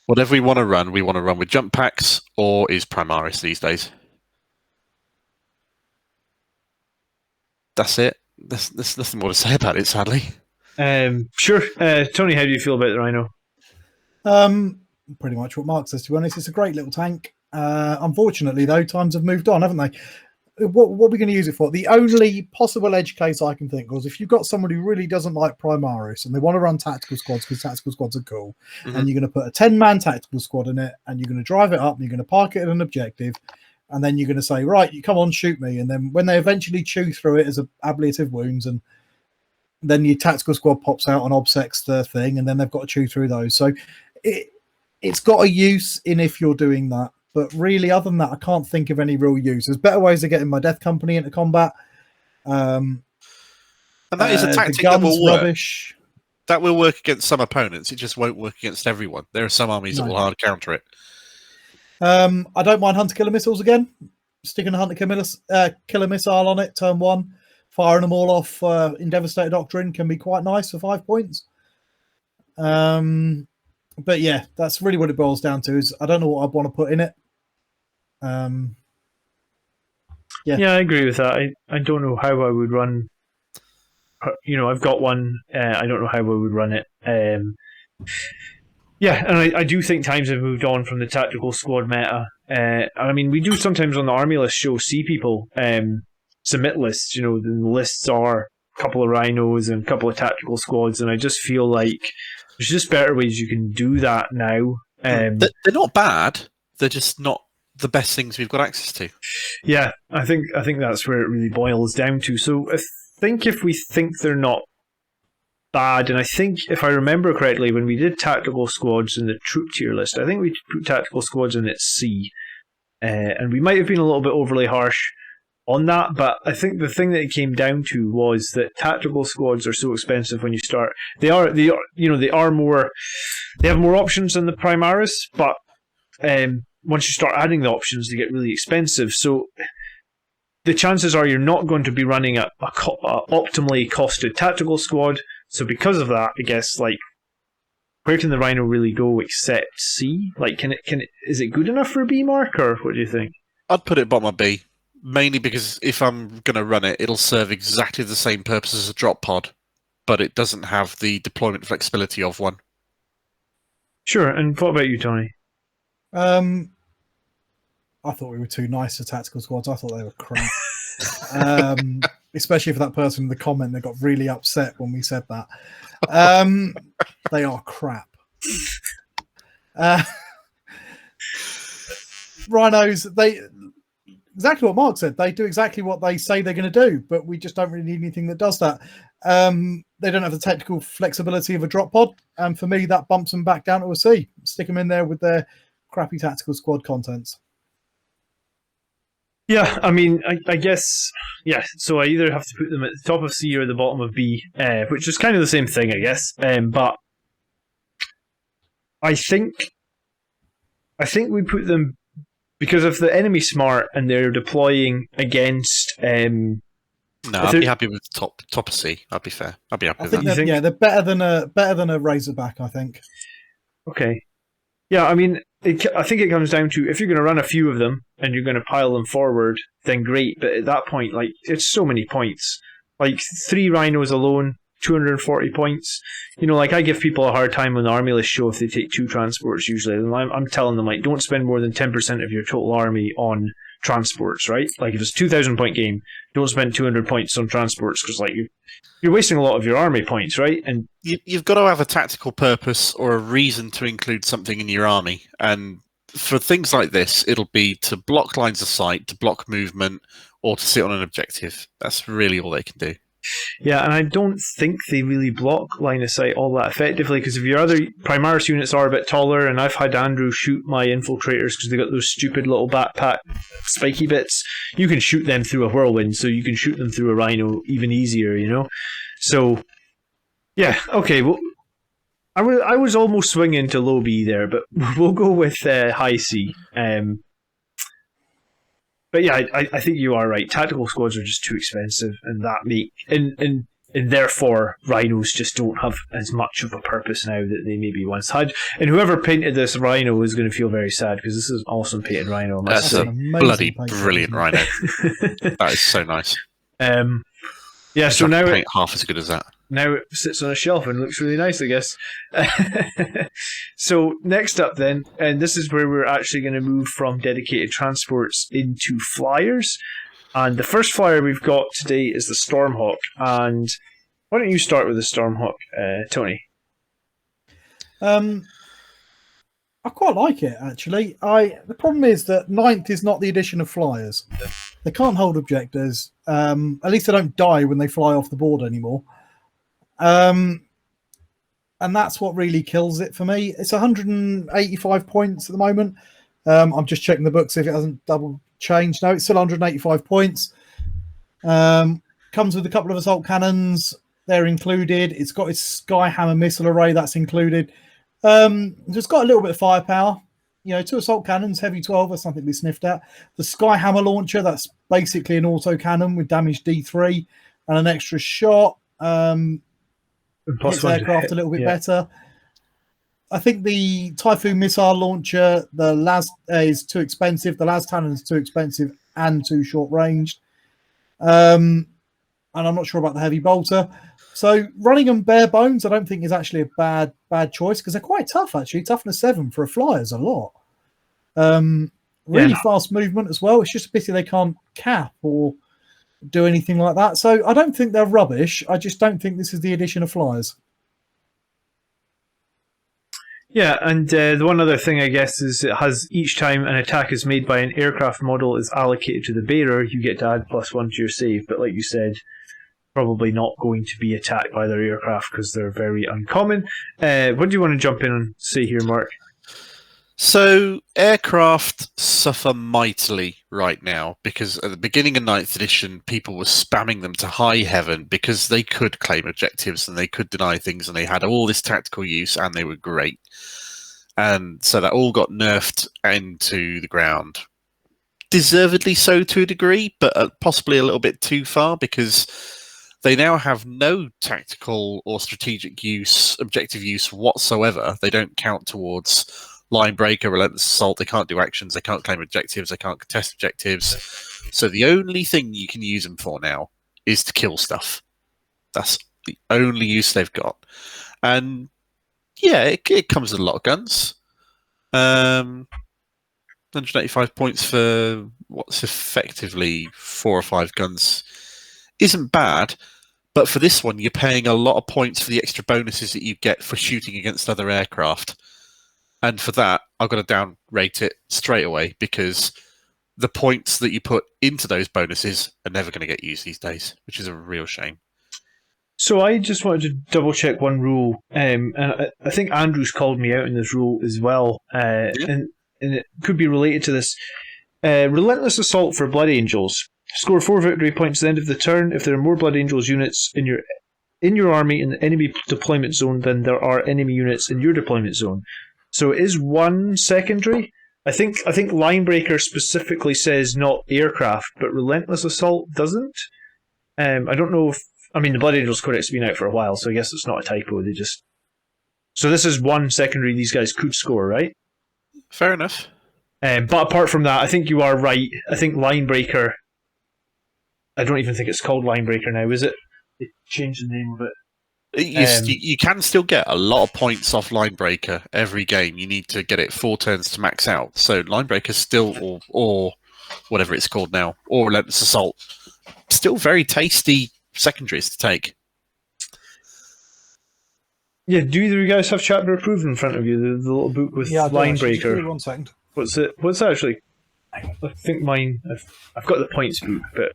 Whatever we want to run with jump packs or is Primaris these days. That's it. There's nothing more to say about it, sadly. Sure. Tony, how do you feel about the Rhino? Pretty much what Mark says, to be honest. It's a great little tank. Unfortunately, though, times have moved on, haven't they? What are we going to use it for? The only possible edge case I can think of is if you've got somebody who really doesn't like Primaris and they want to run tactical squads because tactical squads are cool, and you're going to put a 10-man tactical squad in it, and you're going to drive it up, and you're going to park it at an objective, and then you're going to say, right, you come on, shoot me. And then when they eventually chew through it as ablative wounds, and then your tactical squad pops out and obsects the thing, and then they've got to chew through those. So it's got a use in if you're doing that. But really, other than that, I can't think of any real use. There's better ways of getting my Death Company into combat. And that is a tactic that will work. Rubbish. That will work against some opponents. It just won't work against everyone. There are some armies that will hard counter it. I don't mind Hunter Killer Missiles again. sticking a hunter killer missile on it, turn 1, firing them all off in Devastator Doctrine can be quite nice for 5 points. But yeah, that's really what it boils down to. Is I don't know what I'd want to put in it. Yeah, I agree with that. I don't know how I would run. I've got one. I don't know how I would run it. Yeah, and I do think times have moved on from the tactical squad meta. I mean, we do sometimes on the army list show see people submit lists. The lists are a couple of rhinos and a couple of tactical squads, and I just feel like there's just better ways you can do that now. They're not bad. They're just not the best things we've got access to. Yeah, I think that's where it really boils down to. So I think if we think they're not bad, and I think if I remember correctly, when we did tactical squads in the troop tier list, I think we put tactical squads in at C, and we might have been a little bit overly harsh on that, but I think the thing that it came down to was that tactical squads are so expensive when you start. They have more options than the Primaris, but once you start adding the options, they get really expensive. So the chances are you're not going to be running a optimally costed tactical squad. So because of that, I guess, where can the Rhino really go except C? Is it good enough for a B mark, or what do you think? I'd put it bottom of B, mainly because if I'm going to run it, it'll serve exactly the same purpose as a drop pod, but it doesn't have the deployment flexibility of one. Sure, and what about you, Tony? I thought we were too nice to tactical squads. I thought they were crap. Especially for that person in the comment that got really upset when we said that. They are crap. Rhinos, exactly what Mark said. They do exactly what they say they're going to do, but we just don't really need anything that does that. They don't have the technical flexibility of a drop pod, and for me, that bumps them back down to a C. Stick them in there with their crappy tactical squad contents. Yeah, I mean, I guess, yeah, so I either have to put them at the top of C or the bottom of B, which is kind of the same thing, I guess. But I think we put them, because if the enemy's smart and they're deploying against... No, I'd be happy with top of C. I'd be fair. I'd be happy with that. Yeah, they're better than a Razorback, I think. Okay. Yeah, I mean, I think it comes down to, if you're going to run a few of them and you're going to pile them forward, then great. But at that point, it's so many points. 3 rhinos alone, 240 points. I give people a hard time on the army list show if they take 2 transports usually. And I'm telling them, don't spend more than 10% of your total army on transports, right? If it's a 2,000 point game, don't spend 200 points on transports, because you're wasting a lot of your army points, right? And you've got to have a tactical purpose or a reason to include something in your army. And for things like this, it'll be to block lines of sight, to block movement, or to sit on an objective. That's really all they can do. Yeah, and I don't think they really block line of sight all that effectively, because if your other Primaris units are a bit taller, and I've had Andrew shoot my infiltrators because they got those stupid little backpack spiky bits, you can shoot them through a whirlwind, so you can shoot them through a rhino even easier, So, yeah, okay, well, I was almost swinging to low B there, but we'll go with high C. But yeah, I think you are right. Tactical squads are just too expensive, and and therefore rhinos just don't have as much of a purpose now that they maybe once had. And whoever painted this rhino is going to feel very sad, because this is an awesome painted rhino. That's a bloody brilliant rhino. That is so nice. Yeah, so now paint half as good as that. Now it sits on a shelf and looks really nice, I guess. So next up then, and this is where we're actually going to move from dedicated transports into flyers. And the first flyer we've got today is the Stormhawk. And why don't you start with the Stormhawk, Tony? I quite like it, actually. The problem is that 9th is not the addition of flyers. They can't hold objectives. At least they don't die when they fly off the board anymore. And that's what really kills it for me. It's 185 points at the moment. I'm just checking the book, see if it hasn't double changed. No, it's still 185 points. Comes with a couple of assault cannons. They're included. It's got its Skyhammer missile array. That's included. It's got a little bit of firepower. 2 assault cannons, heavy 12, that's something we sniffed at. The Skyhammer launcher, that's basically an auto cannon with damage D3 and an extra shot. Hits aircraft a little bit better. I think the Typhoon missile launcher, the is too expensive. The Talon is too expensive and too short ranged. And I'm not sure about the heavy bolter. So running them bare bones, I don't think is actually a bad choice because they're quite tough actually. Toughness 7 for a flyer is a lot. Really fast movement as well. It's just a pity they can't cap or do anything like that. So I don't think they're rubbish. I just don't think this is the addition of flyers. Yeah, and the one other thing I guess is it has each time an attack is made by an aircraft model is allocated to the bearer, you get to add +1 to your save. But like you said, probably not going to be attacked by their aircraft because they're very uncommon. What do you want to jump in and say here, Mark? So, aircraft suffer mightily right now because at the beginning of 9th edition, people were spamming them to high heaven because they could claim objectives and they could deny things and they had all this tactical use and they were great. And so that all got nerfed into the ground. Deservedly so to a degree, but possibly a little bit too far because they now have no tactical or strategic use, objective use whatsoever. They don't count towards line breaker, relentless assault. They can't do actions. They can't claim objectives. They can't contest objectives. So the only thing you can use them for now is to kill stuff. That's the only use they've got. And yeah, it comes with a lot of guns. 185 points for what's effectively 4 or 5 guns isn't bad. But for this one, you're paying a lot of points for the extra bonuses that you get for shooting against other aircraft. And for that, I've got to downrate it straight away because the points that you put into those bonuses are never going to get used these days, which is a real shame. So I just wanted to double check one rule, and I think Andrew's called me out in this rule as well, and it could be related to this. Relentless Assault for Blood Angels. Score 4 victory points at the end of the turn if there are more Blood Angels units in your army in the enemy deployment zone than there are enemy units in your deployment zone. So it is 1 secondary. I think Linebreaker specifically says not aircraft, but Relentless Assault doesn't. I don't know if... I mean, the Blood Angels Codex has been out for a while, so I guess it's not a typo. So this is 1 secondary these guys could score, right? Fair enough. But apart from that, I think you are right. I think Linebreaker... I don't even think it's called Linebreaker now, is it? They changed the name of it. You can still get a lot of points off Linebreaker every game. You need to get it 4 turns to max out. So Linebreaker still, or whatever it's called now, or Relentless Assault, still very tasty secondaries to take. Yeah, do either of you guys have Chapter Approved in front of you? The little book with Linebreaker. 1 second. What's it? What's that actually? I think mine... I've got the points book, but...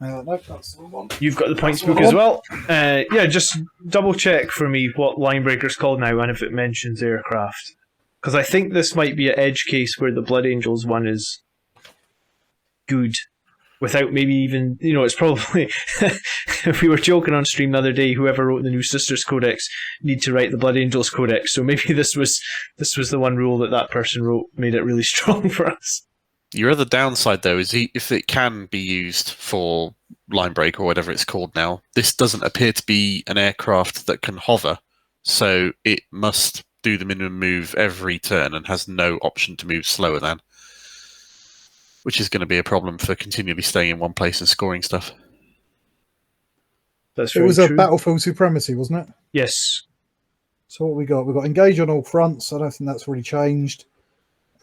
No, that's the one. You've got the points book as well. Yeah, just double check for me what Linebreaker's called now and if it mentions aircraft. Because I think this might be an edge case where the Blood Angels one is good. Without maybe even... it's probably... we were joking on stream the other day, whoever wrote the new Sisters Codex need to write the Blood Angels Codex. So maybe this was the one rule that person wrote, made it really strong for us. Your other downside, though, is if it can be used for Linebreak or whatever it's called now, this doesn't appear to be an aircraft that can hover, so it must do the minimum move every turn and has no option to move slower than, which is going to be a problem for continually staying in one place and scoring stuff. That's it was true. A battlefield supremacy, wasn't it? Yes. So what we got? We've got engage on all fronts. I don't think that's really changed.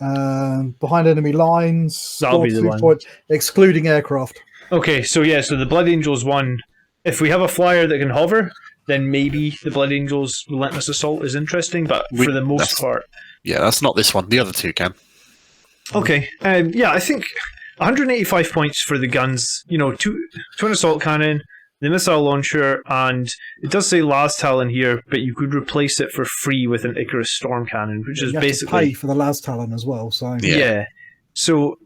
Behind enemy lines, that'll be the one. Excluding aircraft. Okay, so the Blood Angels one, if we have a flyer that can hover, then maybe the Blood Angels Relentless Assault is interesting, but for the most part... Yeah, that's not this one. The other two can. Okay, I think 185 points for the guns, two an assault cannon, the missile launcher, and it does say Talon here, but you could replace it for free with an Icarus Storm Cannon, which is basically... You have to pay for the Talon as well, so... Yeah. So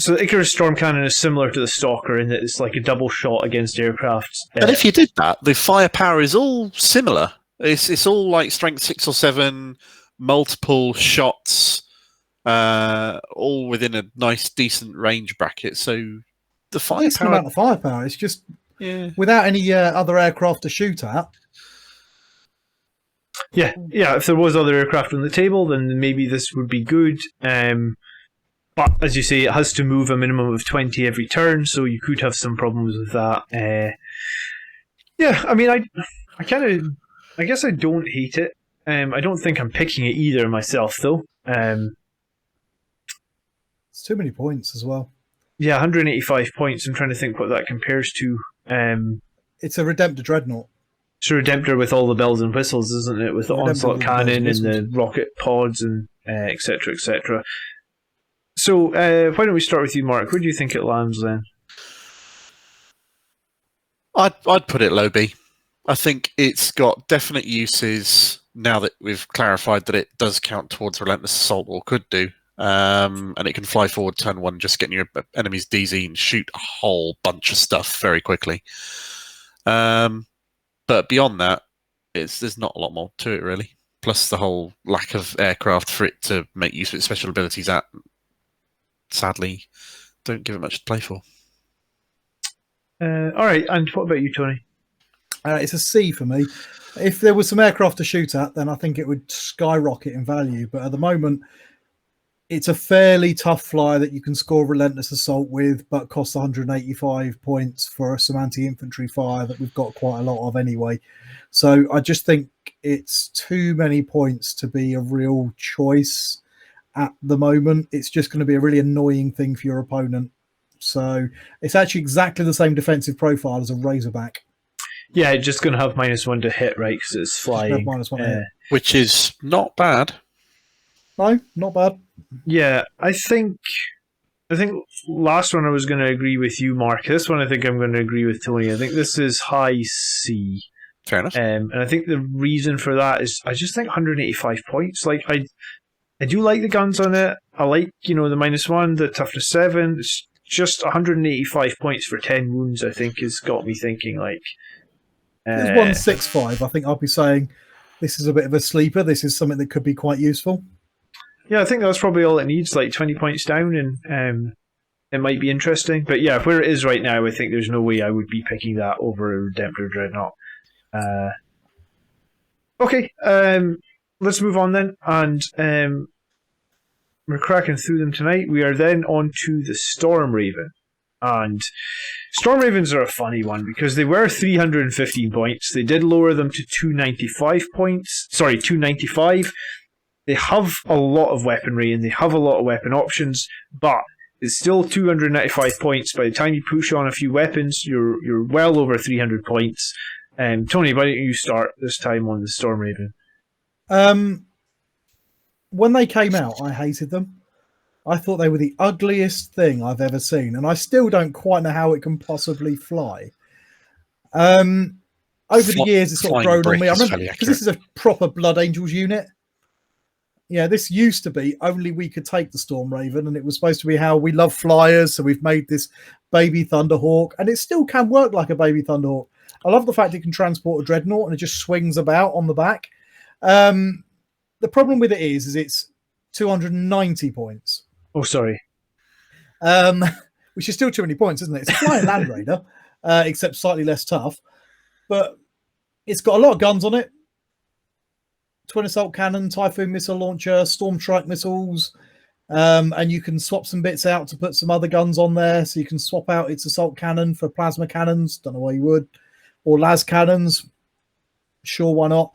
the Icarus Storm Cannon is similar to the Stalker in that it's like a double shot against aircraft. And if you did that, the firepower is all similar. It's all like strength 6 or 7, multiple shots, all within a nice, decent range bracket. So the Decent firepower, amount of firepower. It's just without any other aircraft to shoot at. Yeah. If there was other aircraft on the table, then maybe this would be good. But as you say, it has to move a minimum of 20 every turn, so you could have some problems with that. I mean, I guess I don't hate it. I don't think I'm picking it either myself, though. It's too many points as well. Yeah, 185 points. I'm trying to think what that compares to. It's a Redemptor Dreadnought. It's a Redemptor with all the bells and whistles, isn't it? With the onslaught cannon and the rocket pods and etc. etc. So why don't we start with you, Mark? Where do you think it lands then? I'd put it low B. I think it's got definite uses now that we've clarified that it does count towards Relentless Assault, or could do. And it can fly forward turn one, just getting your enemy's DZ and shoot a whole bunch of stuff very quickly. But beyond that, there's not a lot more to it, really. Plus the whole lack of aircraft for it to make use of its special abilities at, sadly, don't give it much to play for. All right, and what about you, Tony? It's a C for me. If there was some aircraft to shoot at, then I think it would skyrocket in value. But at the moment, it's a fairly tough flyer that you can score Relentless Assault with, but costs 185 points for some anti-infantry fire that we've got quite a lot of anyway. So I just think it's too many points to be a real choice at the moment. It's just going to be a really annoying thing for your opponent. So it's actually exactly the same defensive profile as a Razorback. Yeah, it's just going to have -1 to hit, right? Because it's flying. -1 to hit. Which is not bad. No, not bad. Yeah, I think last one I was going to agree with you, Mark. This one I think I'm going to agree with Tony. I think this is high C. Fair enough. And I think the reason for that is I just think 185 points. Like I do like the guns on it. I like, the -1, the toughness 7. It's just 185 points for 10 wounds, I think, has got me thinking like. It's 165. I think I'll be saying this is a bit of a sleeper. This is something that could be quite useful. Yeah, I think that's probably all it needs, like 20 points down, and it might be interesting. But yeah, where it is right now, I think there's no way I would be picking that over a Redemptor Dreadnought. Okay, let's move on then. And we're cracking through them tonight. We are then on to the Stormraven. And Stormravens are a funny one because they were 315 points. They did lower them to 295 points. Sorry, 295. They have a lot of weaponry and they have a lot of weapon options, but it's still 295 points. By the time you push on a few weapons, you're well over 300 points. Tony, why don't you start this time on the Stormraven? When they came out, I hated them. I thought they were the ugliest thing I've ever seen, and I still don't quite know how it can possibly fly. Over the years, it's sort of grown on me. I remember because this is a proper Blood Angels unit. Yeah, this used to be only we could take the Stormraven, and it was supposed to be how we love flyers, so we've made this baby Thunderhawk, and it still can work like a baby Thunderhawk. I love the fact it can transport a Dreadnought, and it just swings about on the back. The problem with it is it's 290 points. Oh, sorry. Which is still too many points, isn't it? It's a flying Land Raider, except slightly less tough. But it's got a lot of guns on it. Twin Assault Cannon, Typhoon Missile Launcher, Storm Strike Missiles. And you can swap some bits out to put some other guns on there. So you can swap out its Assault Cannon for Plasma Cannons. Don't know why you would. Or Las Cannons. Sure, why not?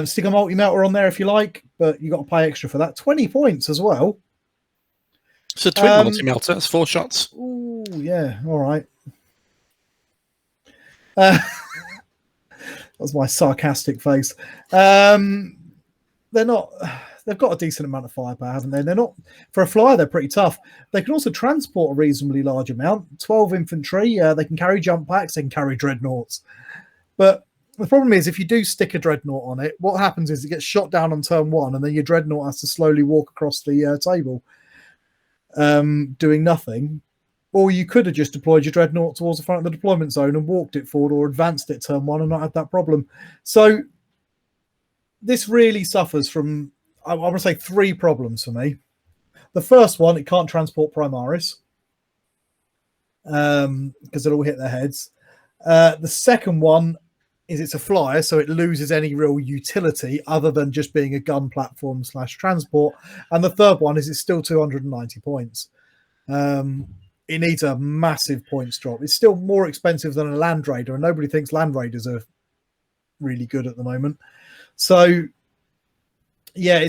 Stick a multi-melter on there if you like, but you got to pay extra for that. 20 points as well. It's a twin multi-melter. That's 4 shots. Oh, yeah. All right. That's my sarcastic face. They're not. They've got a decent amount of firepower, haven't they? They're not for a flyer. They're pretty tough. They can also transport a reasonably large amount. 12 infantry. They can carry jump packs. They can carry dreadnoughts. But the problem is, if you do stick a dreadnought on it, what happens is it gets shot down on turn 1, and then your dreadnought has to slowly walk across the table, doing nothing. Or you could have just deployed your dreadnought towards the front of the deployment zone and walked it forward, or advanced it turn 1 and not had that problem. So this really suffers from, I want to say, 3 problems for me. The first one, it can't transport Primaris because it'll hit their heads. The second one is it's a flyer, so it loses any real utility other than just being a gun platform / transport. And the third one is it's still 290 points. It needs a massive points drop. It's still more expensive than a Land Raider, and nobody thinks Land Raiders are really good at the moment. So, yeah,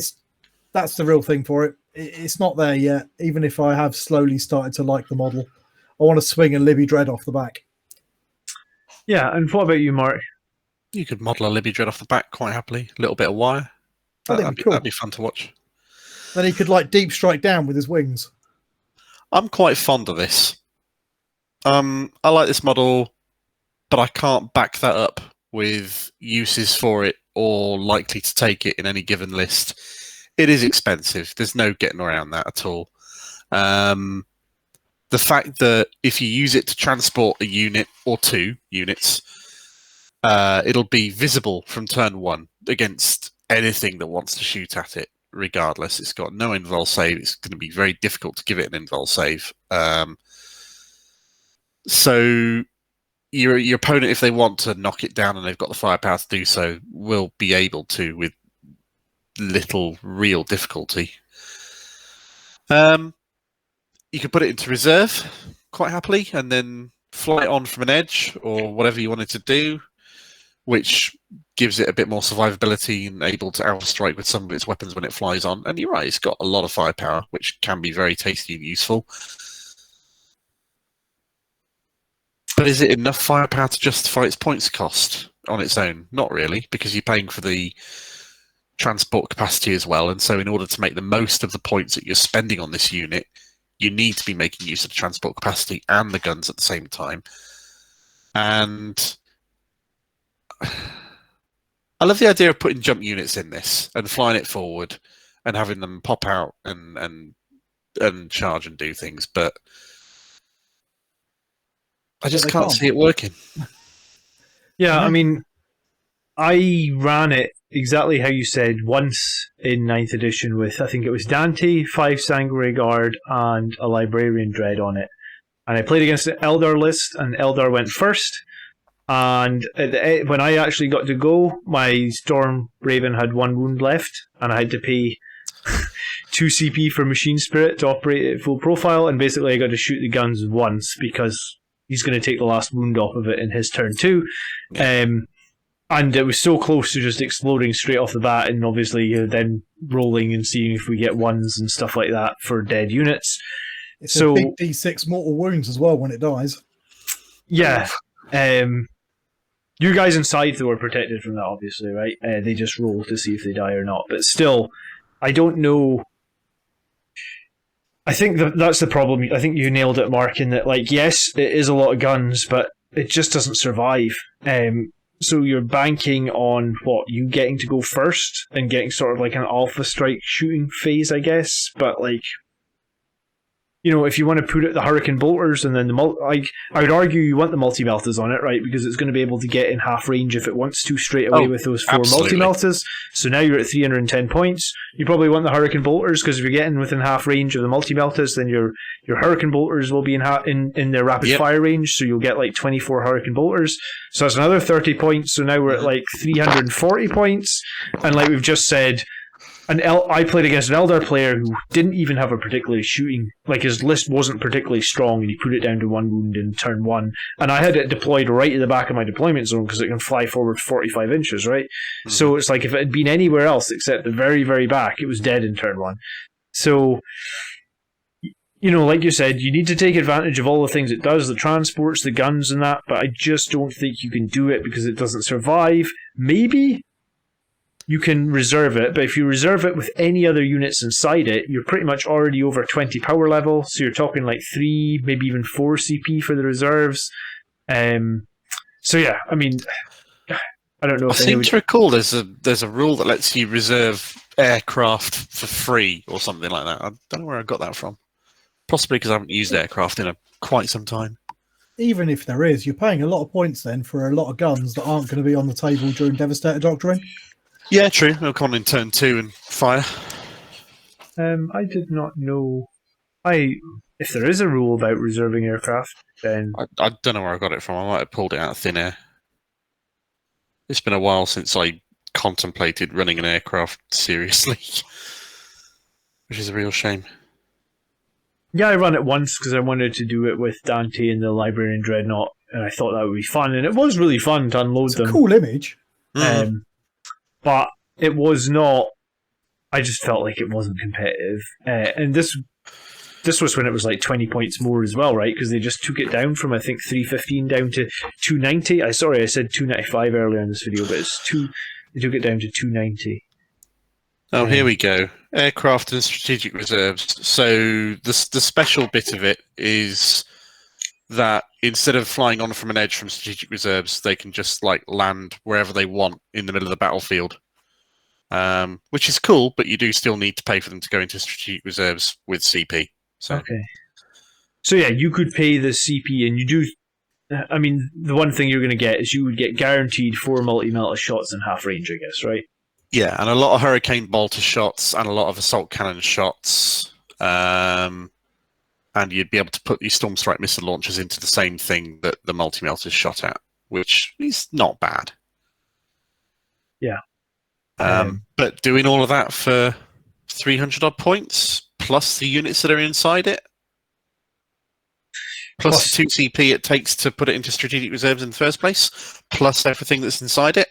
that's the real thing for it. It's not there yet, even if I have slowly started to like the model. I want to swing a Libby Dread off the back. Yeah, and what about you, Mark? You could model a Libby Dread off the back quite happily. A little bit of wire. I think it'd be cool. That'd be fun to watch. Then he could like deep strike down with his wings. I'm quite fond of this. I like this model, but I can't back that up with uses for it or likely to take it in any given list. It is expensive. There's no getting around that at all. The fact that if you use it to transport a unit or 2 units, it'll be visible from turn 1 against anything that wants to shoot at it, regardless. It's got no invul save. It's going to be very difficult to give it an invul save. So your opponent, if they want to knock it down and they've got the firepower to do so, will be able to with little real difficulty. You could put it into reserve quite happily and then fly it on from an edge or whatever you wanted to do, which gives it a bit more survivability and able to outstrike with some of its weapons when it flies on. And you're right, it's got a lot of firepower, which can be very tasty and useful. But is it enough firepower to justify its points cost on its own? Not really, because you're paying for the transport capacity as well. And so in order to make the most of the points that you're spending on this unit, you need to be making use of the transport capacity and the guns at the same time. And I love the idea of putting jump units in this and flying it forward and having them pop out and charge and do things, but I just can't see it working. Yeah, I mean, I ran it exactly how you said once in 9th edition with, I think it was Dante, 5 Sanguinary Guard, and a Librarian Dread on it. And I played against the Eldar list, and Eldar went first. And when I actually got to go, my Stormraven had 1 wound left, and I had to pay 2 CP for Machine Spirit to operate it at full profile, and basically I got to shoot the guns once because he's going to take the last wound off of it in his turn too. Yeah. And it was so close to just exploding straight off the bat, and obviously then rolling and seeing if we get 1s and stuff like that for dead units. It's a big D6 mortal wounds as well when it dies. Yeah. You guys inside, though, are protected from that, obviously, right? They just roll to see if they die or not. But still, I don't know. I think that's the problem. I think you nailed it, Mark, in that, like, yes, it is a lot of guns, but it just doesn't survive. So you're banking on, you getting to go first and getting sort of like an alpha strike shooting phase, I guess. But, like, you know, if you want to put it the Hurricane Bolters and then I would argue you want the multi-meltas on it, right? Because it's going to be able to get in half range if it wants to straight away with those 4 multi-meltas. So now you're at 310 points. You probably want the Hurricane Bolters because if you're getting within half range of the multi-meltas, then your Hurricane Bolters will be in their rapid fire range. So you'll get like 24 Hurricane Bolters. So that's another 30 points. So now we're at like 340 points. And like we've just said, I played against an Eldar player who didn't even have a particularly shooting, like his list wasn't particularly strong, and he put it down to 1 wound in turn 1. And I had it deployed right at the back of my deployment zone because it can fly forward 45 inches, right? Mm-hmm. So it's like if it had been anywhere else except the very, very back, it was dead in turn 1. So, you know, like you said, you need to take advantage of all the things it does, the transports, the guns and that, but I just don't think you can do it because it doesn't survive. Maybe you can reserve it, but if you reserve it with any other units inside it, you're pretty much already over 20 power level, so you're talking like 3, maybe even 4 CP for the reserves. So yeah, I mean, I don't know. I seem to recall there's a rule that lets you reserve aircraft for free or something like that. I don't know where I got that from. Possibly because I haven't used aircraft in quite some time. Even if there is, you're paying a lot of points then for a lot of guns that aren't going to be on the table during Devastator Doctrine. Yeah, true. They'll come on in turn 2 and fire. I did not know. If there is a rule about reserving aircraft, then I don't know where I got it from. I might have pulled it out of thin air. It's been a while since I contemplated running an aircraft seriously, which is a real shame. yeah, I ran it once because I wanted to do it with Dante and the Librarian Dreadnought, and I thought that would be fun, and it was really fun to unload It's them. a cool image. But it was not. I just felt like it wasn't competitive, and this was when it was like 20 points more as well, right? Because they just took it down from I think 315 down to 290. I said 295 earlier in this video, but they took it down to 290. Oh, here we go. Aircraft and strategic reserves. So the special bit of it is that instead of flying on from an edge from strategic reserves, they can just like land wherever they want in the middle of the battlefield, which is cool. But you do still need to pay for them to go into strategic reserves with CP. So. Okay. So yeah, you could pay the CP, and you do. I mean, the one thing you're going to get is you would get guaranteed 4 multi-melta shots in half range, I guess, right? Yeah, and a lot of Hurricane Bolter shots and a lot of Assault Cannon shots. And you'd be able to put your Storm Strike missile launchers into the same thing that the multi-melters shot at, which is not bad. Yeah. But doing all of that for 300 odd points, plus the units that are inside it, plus the 2 CP it takes to put it into strategic reserves in the first place, plus everything that's inside it.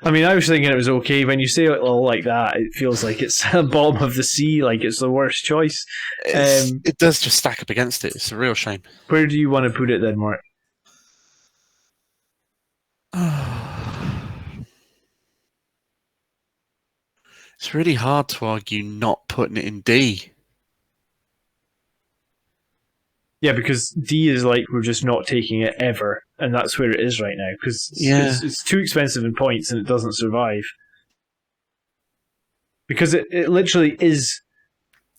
I mean, I was thinking it was okay. When you say it all like that, it feels like it's the bottom of the sea, like it's the worst choice. It does just stack up against it. It's a real shame. Where do you want to put it then, Mark? It's really hard to argue not putting it in D. Yeah, because D is like we're just not taking it ever, and that's where it is right now, because it's too expensive in points and it doesn't survive. Because it literally is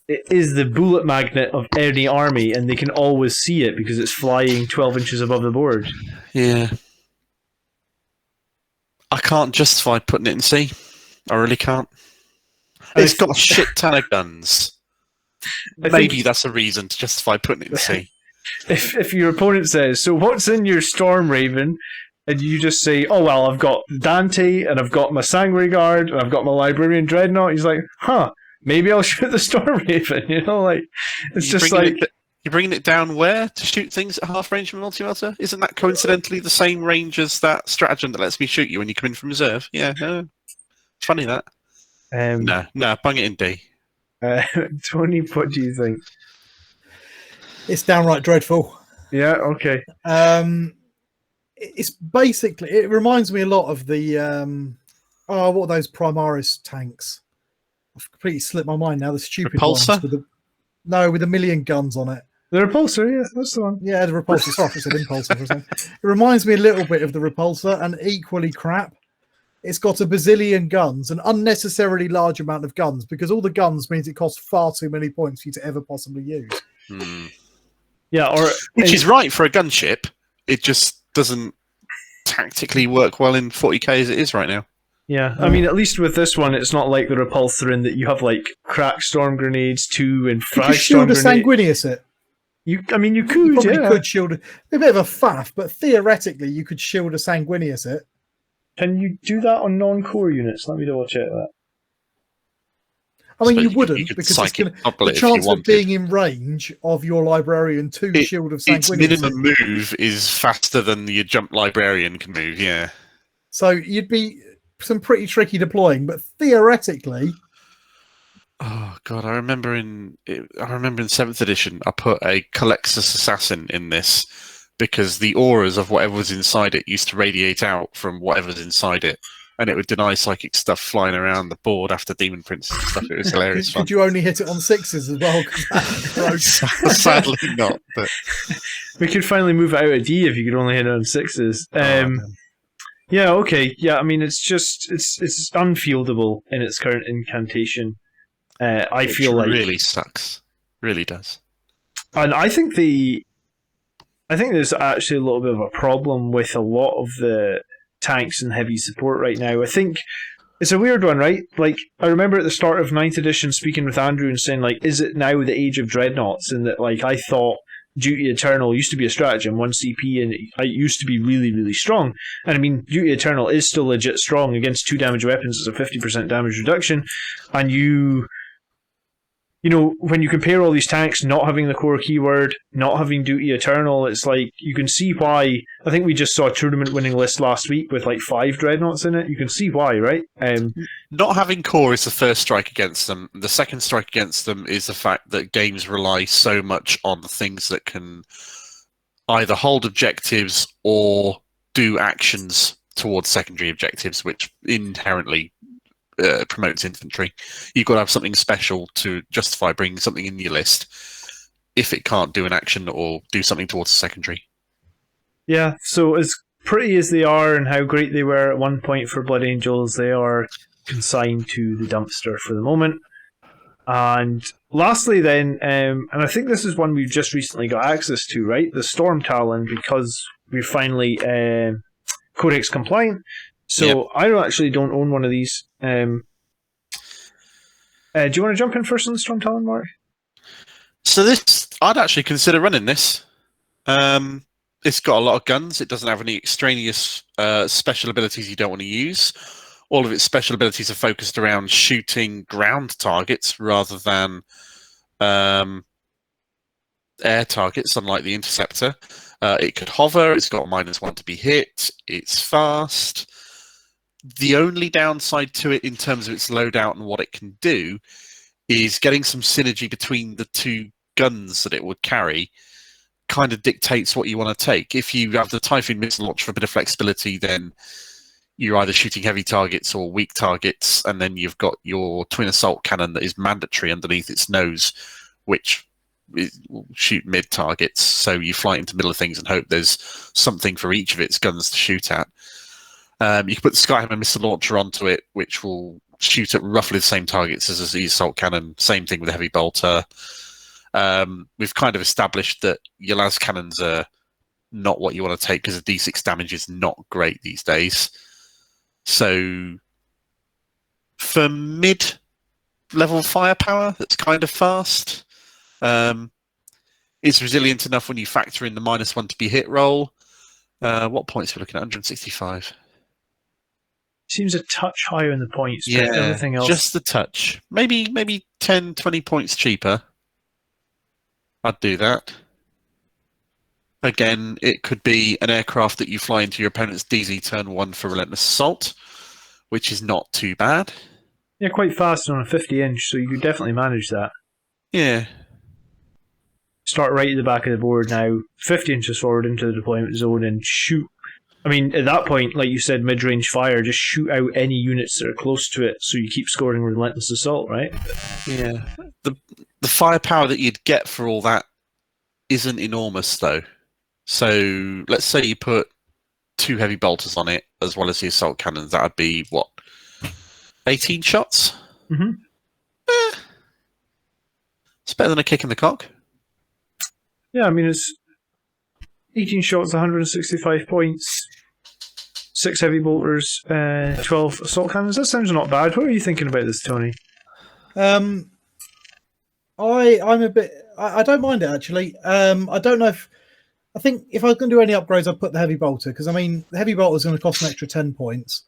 the bullet magnet of any army, and they can always see it because it's flying 12 inches above the board. Yeah. I can't justify putting it in C. I really can't. It's got a shit ton of guns. Maybe that's a reason to justify putting it in C. If your opponent says, so what's in your Stormraven? And you just say, oh, well, I've got Dante, and I've got my Sanguinary Guard, and I've got my Librarian Dreadnought. He's like, maybe I'll shoot the Stormraven. You know, like, it's just like... You're bringing it down where to shoot things at half range from multi-melta? Isn't that coincidentally the same range as that stratagem that lets me shoot you when you come in from reserve? Yeah, no. It's funny that. No, bung it in D. Tony, what do you think? It's downright dreadful. Yeah, okay. It's basically, it reminds me a lot of the, what are those Primaris tanks? I've completely slipped my mind now. The stupid Repulsor? ones with a million guns on it. The Repulsor, yeah, that's the one. Yeah, the Repulsor. Sorry, I said Impulsor for a second. It reminds me a little bit of the Repulsor, and equally crap. It's got a bazillion guns, an unnecessarily large amount of guns, because all the guns means it costs far too many points for you to ever possibly use. Yeah, which is right for a gunship. It just doesn't tactically work well in 40k as it is right now. Yeah, I mean, at least with this one, it's not like the Repulsor in that you have like crack storm grenades too and frag storm grenades. You could shield a Sanguinius it. You could, you probably could shield it. A bit of a faff, but theoretically, you could shield a Sanguinius it. Can you do that on non-core units? Let me double check that. I mean, you wouldn't, because it's the chance of being in range of your Librarian to shield of Sanguinius. Its minimum move is faster than your jump Librarian can move, yeah. So you'd be some pretty tricky deploying, but theoretically... Oh, God, I remember in 7th edition, I put a Calexus Assassin in this, because the auras of whatever was inside it used to radiate out from whatever's inside it, and it would deny psychic stuff flying around the board after Demon Prince and stuff. It was hilarious. Could you only hit it on 6s as well? Sadly not. But we could finally move it out of D if you could only hit it on 6s. Yeah, okay. Yeah, I mean, it's just it's unfieldable in its current incantation. I feel like really sucks. Really does. And I think there's actually a little bit of a problem with a lot of the tanks and heavy support right now. I think It's a weird one, right? Like, I remember at the start of 9th edition speaking with Andrew and saying, like, is it now the age of dreadnoughts? And that, like, I thought Duty Eternal used to be a stratagem, 1 CP, and it used to be really, really strong. And I mean, Duty Eternal is still legit strong against 2 damage weapons. It's a 50% damage reduction. And you know, when you compare all these tanks not having the core keyword, not having Duty Eternal, it's like, you can see why. I think we just saw a tournament winning list last week with like 5 dreadnoughts in it. You can see why, right? Not having core is the first strike against them. The second strike against them is the fact that games rely so much on the things that can either hold objectives or do actions towards secondary objectives, which inherently promotes infantry. You've got to have something special to justify bringing something in your list if it can't do an action or do something towards a secondary. Yeah, so as pretty as they are and how great they were at one point for Blood Angels, they are consigned to the dumpster for the moment. And lastly then, and I think this is one we've just recently got access to, right? The Stormtalon, because we're finally Codex compliant. So yep. I don't own one of these. Do you want to jump in first on the Stormtalon, Mark? So this, I'd actually consider running this. It's got a lot of guns. It doesn't have any extraneous special abilities you don't want to use. All of its special abilities are focused around shooting ground targets rather than air targets, unlike the Interceptor. It could hover. It's got -1 to be hit. It's fast. The only downside to it in terms of its loadout and what it can do is getting some synergy between the 2 guns that it would carry kind of dictates what you want to take. If you have the Typhoon missile launch for a bit of flexibility, then you're either shooting heavy targets or weak targets, and then you've got your twin assault cannon that is mandatory underneath its nose, which will shoot mid targets. So you fly into the middle of things and hope there's something for each of its guns to shoot at. You can put the Skyhammer missile launcher onto it, which will shoot at roughly the same targets as the assault cannon. Same thing with the heavy bolter. We've kind of established that your las cannons are not what you want to take because the D6 damage is not great these days. So for mid-level firepower, that's kind of fast. It's resilient enough when you factor in the -1 to be hit roll. What points are we looking at? 165. Seems a touch higher in the points, but Yeah, everything else... just the touch. Maybe 10, 20 points cheaper. I'd do that. Again, it could be an aircraft that you fly into your opponent's DZ turn 1 for Relentless Assault, which is not too bad. Yeah, quite fast on a 50-inch, so you could definitely manage that. Yeah. Start right at the back of the board now, 50 inches forward into the deployment zone and shoot. I mean, at that point, like you said, mid-range fire, just shoot out any units that are close to it so you keep scoring Relentless Assault, right? Yeah. The firepower that you'd get for all that isn't enormous, though. So let's say you put 2 heavy bolters on it, as well as the assault cannons. That would be, what, 18 shots? Mm-hmm. It's better than a kick in the cock. Yeah, I mean, it's 18 shots, 165 points, 6 heavy bolters, 12 assault cannons. That sounds not bad. What are you thinking about this, Tony? I'm a bit... I don't mind it, actually. I don't know if... I think if I was going to do any upgrades, I'd put the heavy bolter, because, I mean, the heavy bolter is going to cost an extra 10 points.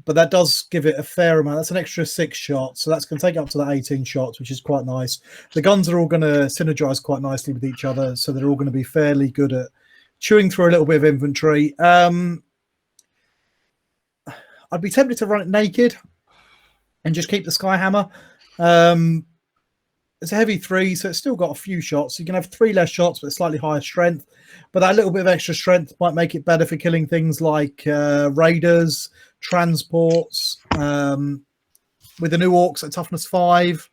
But that does give it a fair amount. That's an extra 6 shots, so that's going to take it up to that 18 shots, which is quite nice. The guns are all going to synergize quite nicely with each other, so they're all going to be fairly good at chewing through a little bit of infantry. I'd be tempted to run it naked and just keep the Skyhammer. It's a heavy 3, so it's still got a few shots. You can have 3 less shots, but slightly higher strength. But that little bit of extra strength might make it better for killing things like raiders, transports. With the new orcs at toughness 5,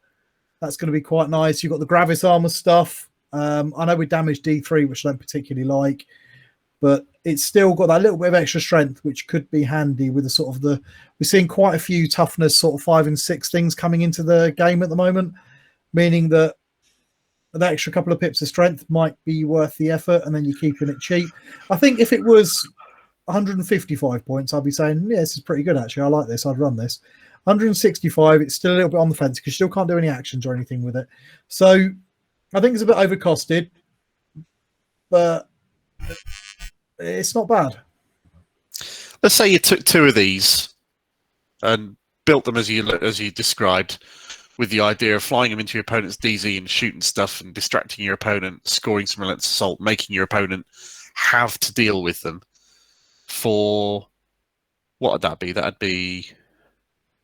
that's going to be quite nice. You've got the Gravis armor stuff. I know we damage D3, which I don't particularly like, but it's still got that little bit of extra strength, which could be handy with the sort of the... We're seeing quite a few toughness sort of 5 and 6 things coming into the game at the moment, meaning that that extra couple of pips of strength might be worth the effort, and then you're keeping it cheap. I think if it was 155 points, I'd be saying, yeah, this is pretty good actually. I like this. I'd run this. 165, it's still a little bit on the fence because you still can't do any actions or anything with it. So I think it's a bit overcosted, but it's not bad. Let's say you took 2 of these and built them as you described, with the idea of flying them into your opponent's DZ and shooting stuff and distracting your opponent, scoring some relentless assault, making your opponent have to deal with them for, what would that be? That'd be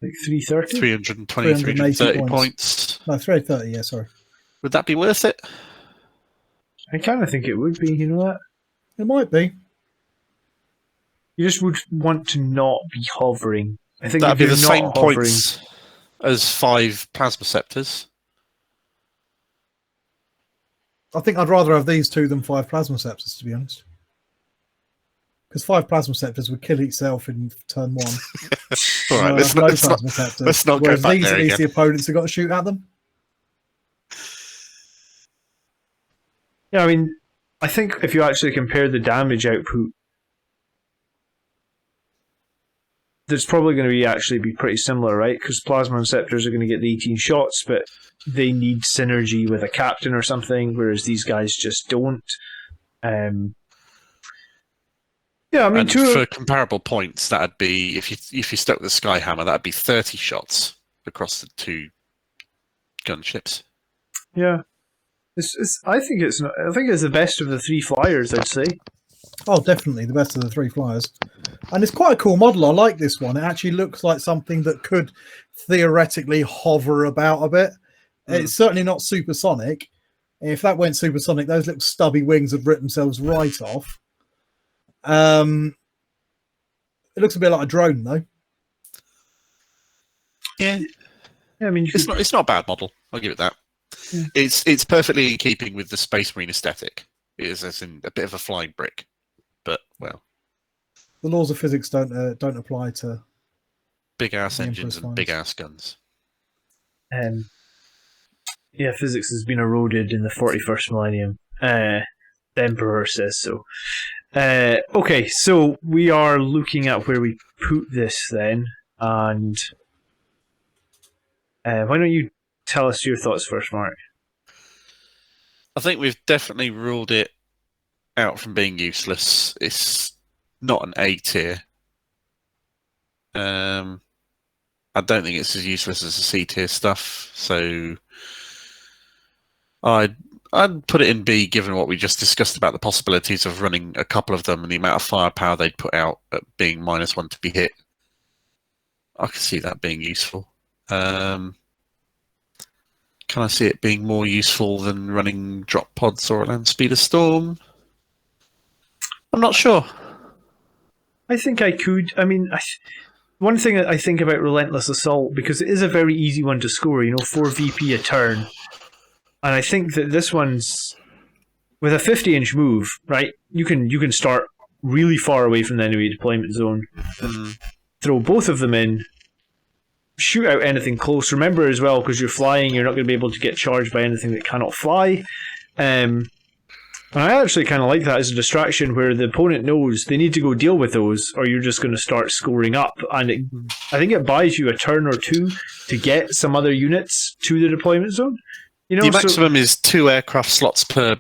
like 330? 320, 330 points. No, 330, yeah, sorry. Would that be worth it? I kind of think it would be, you know that? It might be. You just would want to not be hovering. I think that'd be if the you're same not hovering, points as 5 plasma scepters. I think I'd rather have these 2 than 5 plasma scepters, to be honest. Because 5 plasma scepters would kill itself in turn 1. All right, let's not go back there again. The opponents have got to shoot at them. Yeah, I mean, I think if you actually compare the damage output, there's probably going to actually be pretty similar, right? Because Plasma and Scepters are going to get the 18 shots, but they need synergy with a captain or something, whereas these guys just don't. Yeah, I mean, and for comparable points, that'd be if you stuck with the Skyhammer, that'd be 30 shots across the 2 gunships. Yeah, I think it's the best of the 3 flyers, I'd say. Oh, definitely the best of the 3 flyers. And it's quite a cool model. I like this one. It actually looks like something that could theoretically hover about a bit. It's certainly not supersonic. If that went supersonic, those little stubby wings would rip themselves right off. It looks a bit like a drone, though. Yeah. I mean, it's not a bad model. I'll give it that. Yeah. It's perfectly in keeping with the Space Marine aesthetic. It is as in a bit of a flying brick, but well, the laws of physics don't apply to big ass engines and big ass guns. Yeah, physics has been eroded in the 41st millennium. The Emperor says so. Okay, so we are looking at where we put this then, and why don't you tell us your thoughts first, Mark? I think we've definitely ruled it out from being useless. It's not an A tier. I don't think it's as useless as the C tier stuff, so I'd put it in B, given what we just discussed about the possibilities of running a couple of them and the amount of firepower they'd put out at being -1 to be hit. I could see that being useful. Can I see it being more useful than running drop pods or a land speeder storm? I'm not sure. I think I could. I mean, one thing that I think about Relentless Assault, because it is a very easy one to score, 4 VP a turn. And I think that this one's, with a 50-inch move, right, you can start really far away from the enemy deployment zone, throw both of them in, shoot out anything close. Remember as well, because you're flying, you're not going to be able to get charged by anything that cannot fly. And I actually kind of like that as a distraction where the opponent knows they need to go deal with those, or you're just going to start scoring up. And I think it buys you a turn or 2 to get some other units to the deployment zone. The maximum is 2 aircraft slots per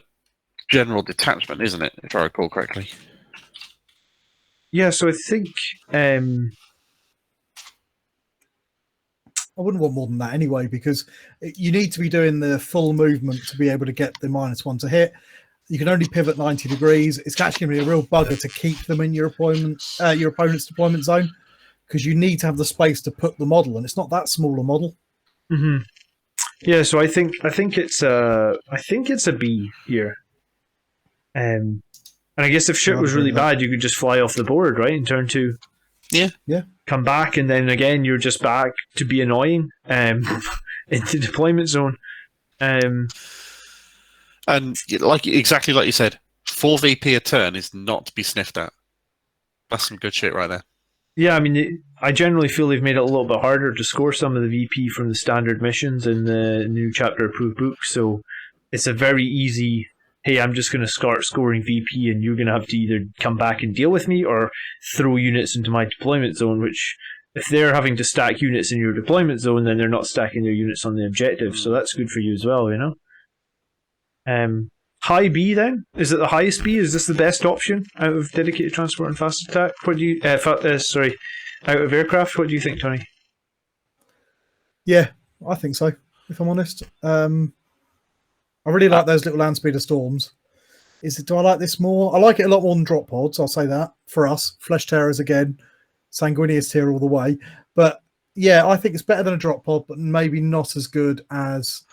general detachment, isn't it? If I recall correctly. Yeah, so I think I wouldn't want more than that anyway, because you need to be doing the full movement to be able to get the -1 to hit. You can only pivot 90 degrees. It's actually going to be a real bugger to keep them in your opponent's deployment zone, because you need to have the space to put the model, and it's not that small a model. Mm-hmm. Yeah, so I think it's a B here. And I guess if shit was really bad, you could just fly off the board, right, in turn 2. Yeah. Come back, and then again you're just back to be annoying into deployment zone. And exactly like you said, 4 VP a turn is not to be sniffed at. That's some good shit right there. Yeah, I mean, I generally feel they've made it a little bit harder to score some of the VP from the standard missions in the new chapter approved book, so it's a very easy hey, I'm just going to start scoring VP and you're going to have to either come back and deal with me or throw units into my deployment zone, which if they're having to stack units in your deployment zone, then they're not stacking their units on the objective, so that's good for you as well, you know? High B then? Is it the highest B? Is this the best option out of dedicated transport and fast attack? What do you, out of aircraft, what do you think, Tony? Yeah, I think so, if I'm honest. I really like those little land speeder storms. Do I like this more? I like it a lot more than drop pods, I'll say that, for us. Flesh Terrors again, Sanguinius tier all the way. But yeah, I think it's better than a drop pod, but maybe not as good as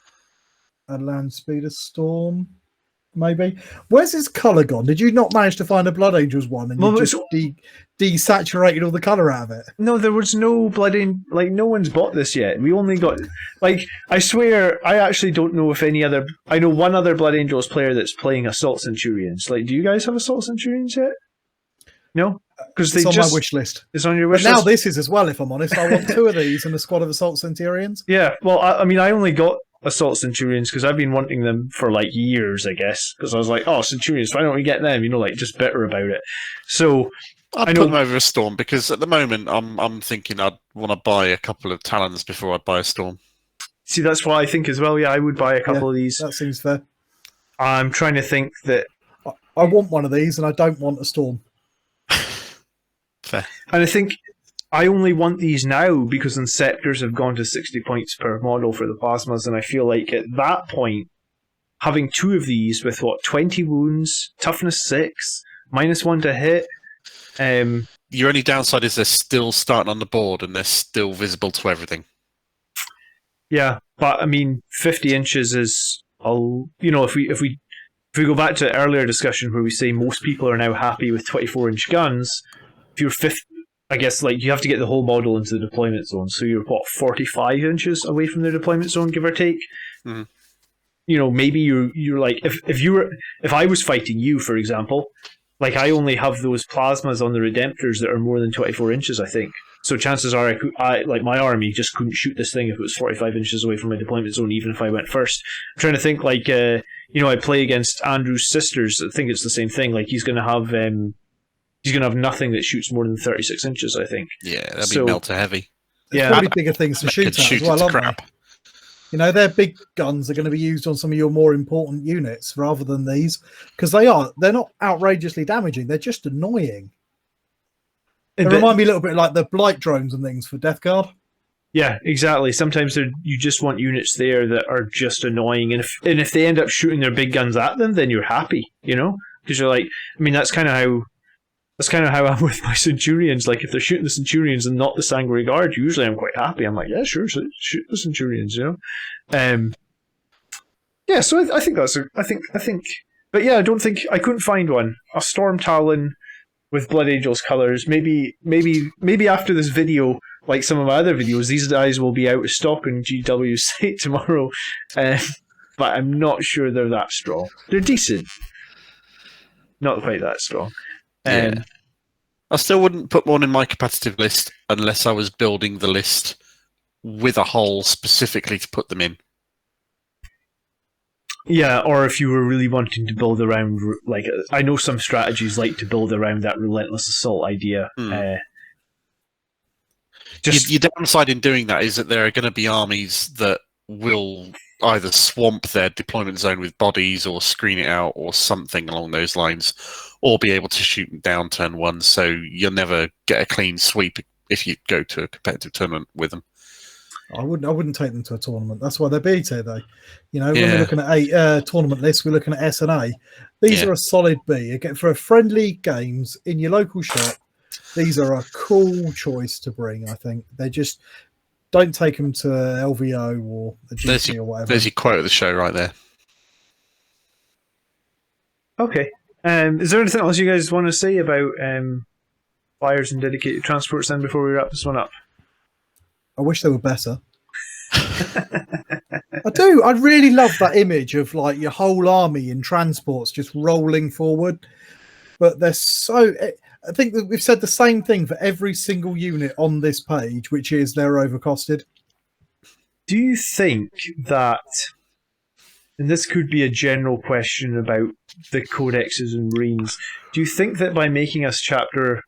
a land speeder storm. Maybe. Where's his colour gone? Did you not manage to find a Blood Angels one and you just desaturated all the colour out of it? No, there was no no one's bought this yet. We only got, I swear, I actually don't know if I know one other Blood Angels player that's playing Assault Centurions. Do you guys have Assault Centurions yet? No? Because it's on my wish list. It's on your wish list? list? Now this is as well, if I'm honest. I want 2 of these and a squad of Assault Centurions. Yeah, well, I only got Assault Centurions because I've been wanting them for years, I guess, because I was like, oh, Centurions, why don't we get them, just bitter about it. So I'd put them over a Storm because at the moment I'm thinking I'd want to buy a couple of Talons before I buy a Storm. See, that's what I think as well. Yeah, I would buy a couple of these. That seems fair. I'm trying to think that I want one of these and I don't want a Storm. Fair. And I think I only want these now because Inceptors have gone to 60 points per model for the plasmas, and I feel like at that point, having 2 of these with 20 wounds, toughness 6, -1 to hit. Your only downside is they're still starting on the board and they're still visible to everything. Yeah, but 50 inches is, if we go back to earlier discussion where we say most people are now happy with 24-inch guns, if you're 50. I guess you have to get the whole model into the deployment zone. So you're 45 inches away from the deployment zone, give or take. Mm-hmm. Maybe you're if I was fighting you, for example, I only have those plasmas on the Redemptors that are more than 24 inches, I think. So chances are my army just couldn't shoot this thing if it was 45 inches away from my deployment zone, even if I went first. I'm trying to think I play against Andrew's sisters. I think it's the same thing. He's going to have nothing that shoots more than 36 inches, I think. Yeah, that'd be melter heavy. Yeah, probably bigger things to shoot at as well, aren't crap. they? Their big guns are going to be used on some of your more important units rather than these, because they're not outrageously damaging. They're just annoying. They remind me a little bit like the blight drones and things for Death Guard. Yeah, exactly. Sometimes you just want units there that are just annoying, and if they end up shooting their big guns at them, then you're happy, because you're that's kind of how. That's kind of how I'm with my Centurions. If they're shooting the Centurions and not the Sanguinary Guard, usually I'm quite happy. I'm yeah, sure, shoot the Centurions, Yeah, so I think that's but yeah, I couldn't find one. A Stormtalon with Blood Angels colours. Maybe after this video, like some of my other videos, these guys will be out of stock on GW's site tomorrow. But I'm not sure they're that strong. They're decent. Not quite that strong. Yeah. I still wouldn't put one in my competitive list unless I was building the list with a hole specifically to put them in. Yeah, or if you were really wanting to build around, I know some strategies like to build around that relentless assault idea. Your downside in doing that is that there are going to be armies that will either swamp their deployment zone with bodies or screen it out or something along those lines, or be able to shoot them down turn 1, so you'll never get a clean sweep if you go to a competitive tournament with them. I wouldn't take them to a tournament. That's why they're B tier, though. When we're looking at tournament lists, we're looking at S and A. These are a solid B. Again, for a friendly games in your local shop, these are a cool choice to bring. I think they just don't take them to LVO or the GP or whatever. There's your quote of the show right there. Okay. Is there anything else you guys want to say about flyers and dedicated transports then before we wrap this one up? I wish they were better. I do. I really love that image of your whole army in transports just rolling forward. But they're so... I think that we've said the same thing for every single unit on this page, which is they're overcosted. Do you think that... And this could be a general question about the codexes and marines. Do you think that by making us chapter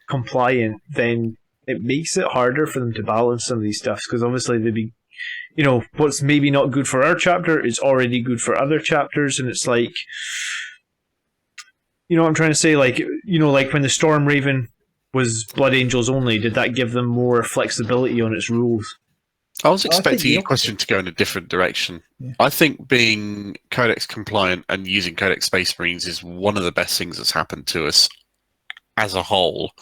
compliant, then it makes it harder for them to balance some of these stuffs? Because obviously they'd be, you know, what's maybe not good for our chapter is already good for other chapters, and it's like, you know what I'm trying to say? Like, you know, like when the Stormraven was Blood Angels only, did that give them more flexibility on its rules? I was expecting the your opposite. question to go in a different direction. Yeah. I think being Codex compliant and using Codex Space Marines is one of the best things that's happened to us as a whole.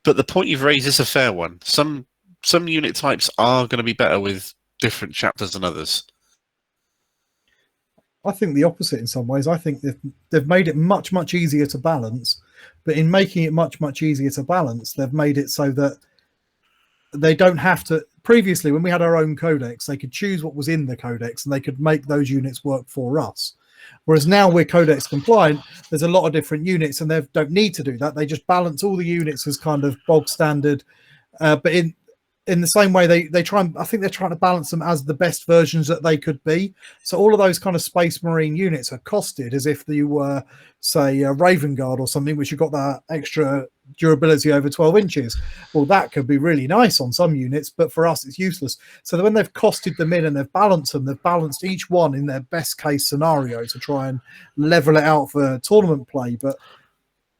But the point you've raised is a fair one. Some unit types are going to be better with different chapters than others. I think the opposite in some ways. I think they've made it much, much easier to balance. But in making it much, much easier to balance, they've made it so that they don't have to. Previously, when we had our own codex, they could choose what was in the codex and they could make those units work for us. Whereas now we're codex compliant, there's a lot of different units and they don't need to do that. They just balance all the units as kind of bog standard. But in the same way, they try and, I think they're trying to balance them as the best versions that they could be. So all of those kind of Space Marine units are costed as if you were, say, a Raven Guard or something, which you've got that extra durability over 12 inches. Well, that could be really nice on some units, but for us, it's useless. So when they've costed them in and they've balanced them, they've balanced each one in their best case scenario to try and level it out for tournament play. But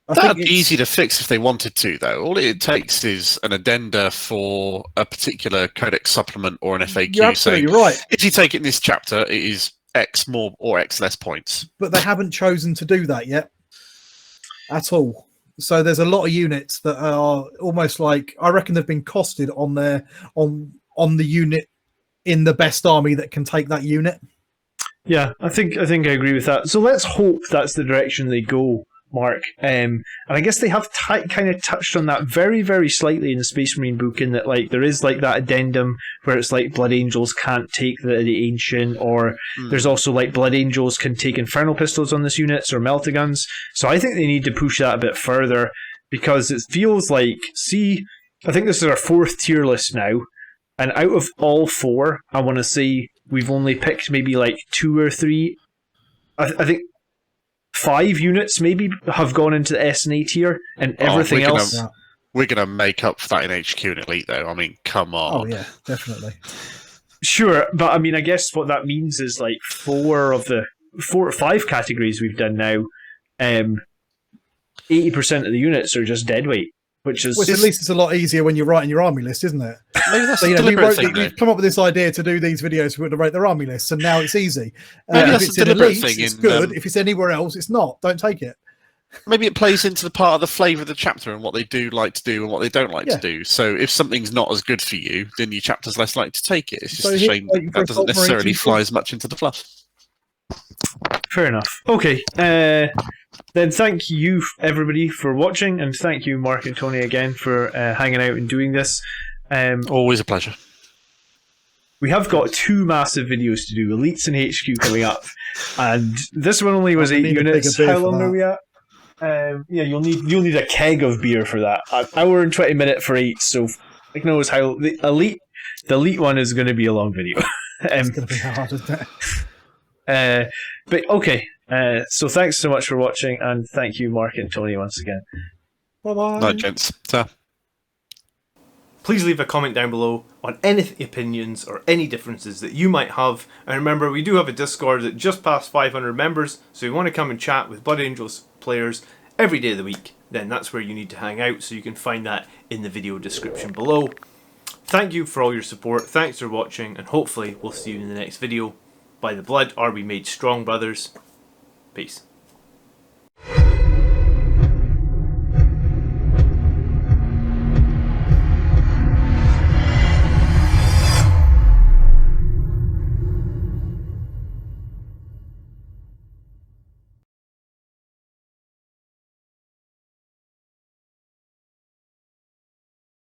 That'd be easy to fix if they wanted to, though. All it takes is an addenda for a particular codex supplement or an FAQ. You're absolutely right. If you take it in this chapter, it is X more or X less points. But they haven't chosen to do that yet at all. So there's a lot of units that are almost like, I reckon they've been costed on their on the unit in the best army that can take that unit. Yeah, I think I agree with that. So let's hope that's the direction they go, Mark. And I guess they have kind of touched on that very, very slightly in the Space Marine book, in that like there is like that addendum where it's like Blood Angels can't take the Ancient, or there's also like Blood Angels can take Infernal Pistols on this units or Meltaguns. So I think they need to push that a bit further, because it feels like, I think this is our 4th tier list now, and out of all 4, I want to say we've only picked maybe like 2 or 3. I think 5 units maybe have gone into the S and A tier, and everything else. We're going to make up for that in HQ and Elite, though. I mean, come on. Oh, yeah, definitely. Sure, but I mean, I guess what that means is like 4 or 5 categories we've done now, 80% of the units are just deadweight. Which at least it's a lot easier when you're writing your army list, isn't it? Maybe that's So, a deliberate thing, we've come up with this idea to do these videos to rate their army lists, and now it's easy. Maybe If that's it's a in deliberate Elite, thing it's in, good. If it's anywhere else, it's not. Don't take it. Maybe it plays into the part of the flavour of the chapter and what they do like to do and what they don't like to do. So if something's not as good for you, then your chapter's less likely to take it. It's just a shame that doesn't necessarily fly as much into the fluff. Fair enough. Okay. Then thank you, everybody, for watching, and thank you, Mark and Tony, again for hanging out and doing this. Always a pleasure. We have got 2 massive videos to do, Elites and HQ coming up, and this one only was 8 units. How long are we at? Yeah, you'll need a keg of beer for that. An hour and 20 minutes for 8. So, I knows how the elite one is going to be a long video. It's going to be hard, isn't it? But okay. So thanks so much for watching, and thank you, Mark and Tony, once again. Bye-bye. Night, gents. Ta. Please leave a comment down below on any opinions or any differences that you might have. And remember, we do have a Discord that just passed 500 members, so if you want to come and chat with Blood Angels players every day of the week, then that's where you need to hang out, so you can find that in the video description below. Thank you for all your support, thanks for watching, and hopefully we'll see you in the next video. By the blood are we made strong, brothers. Peace.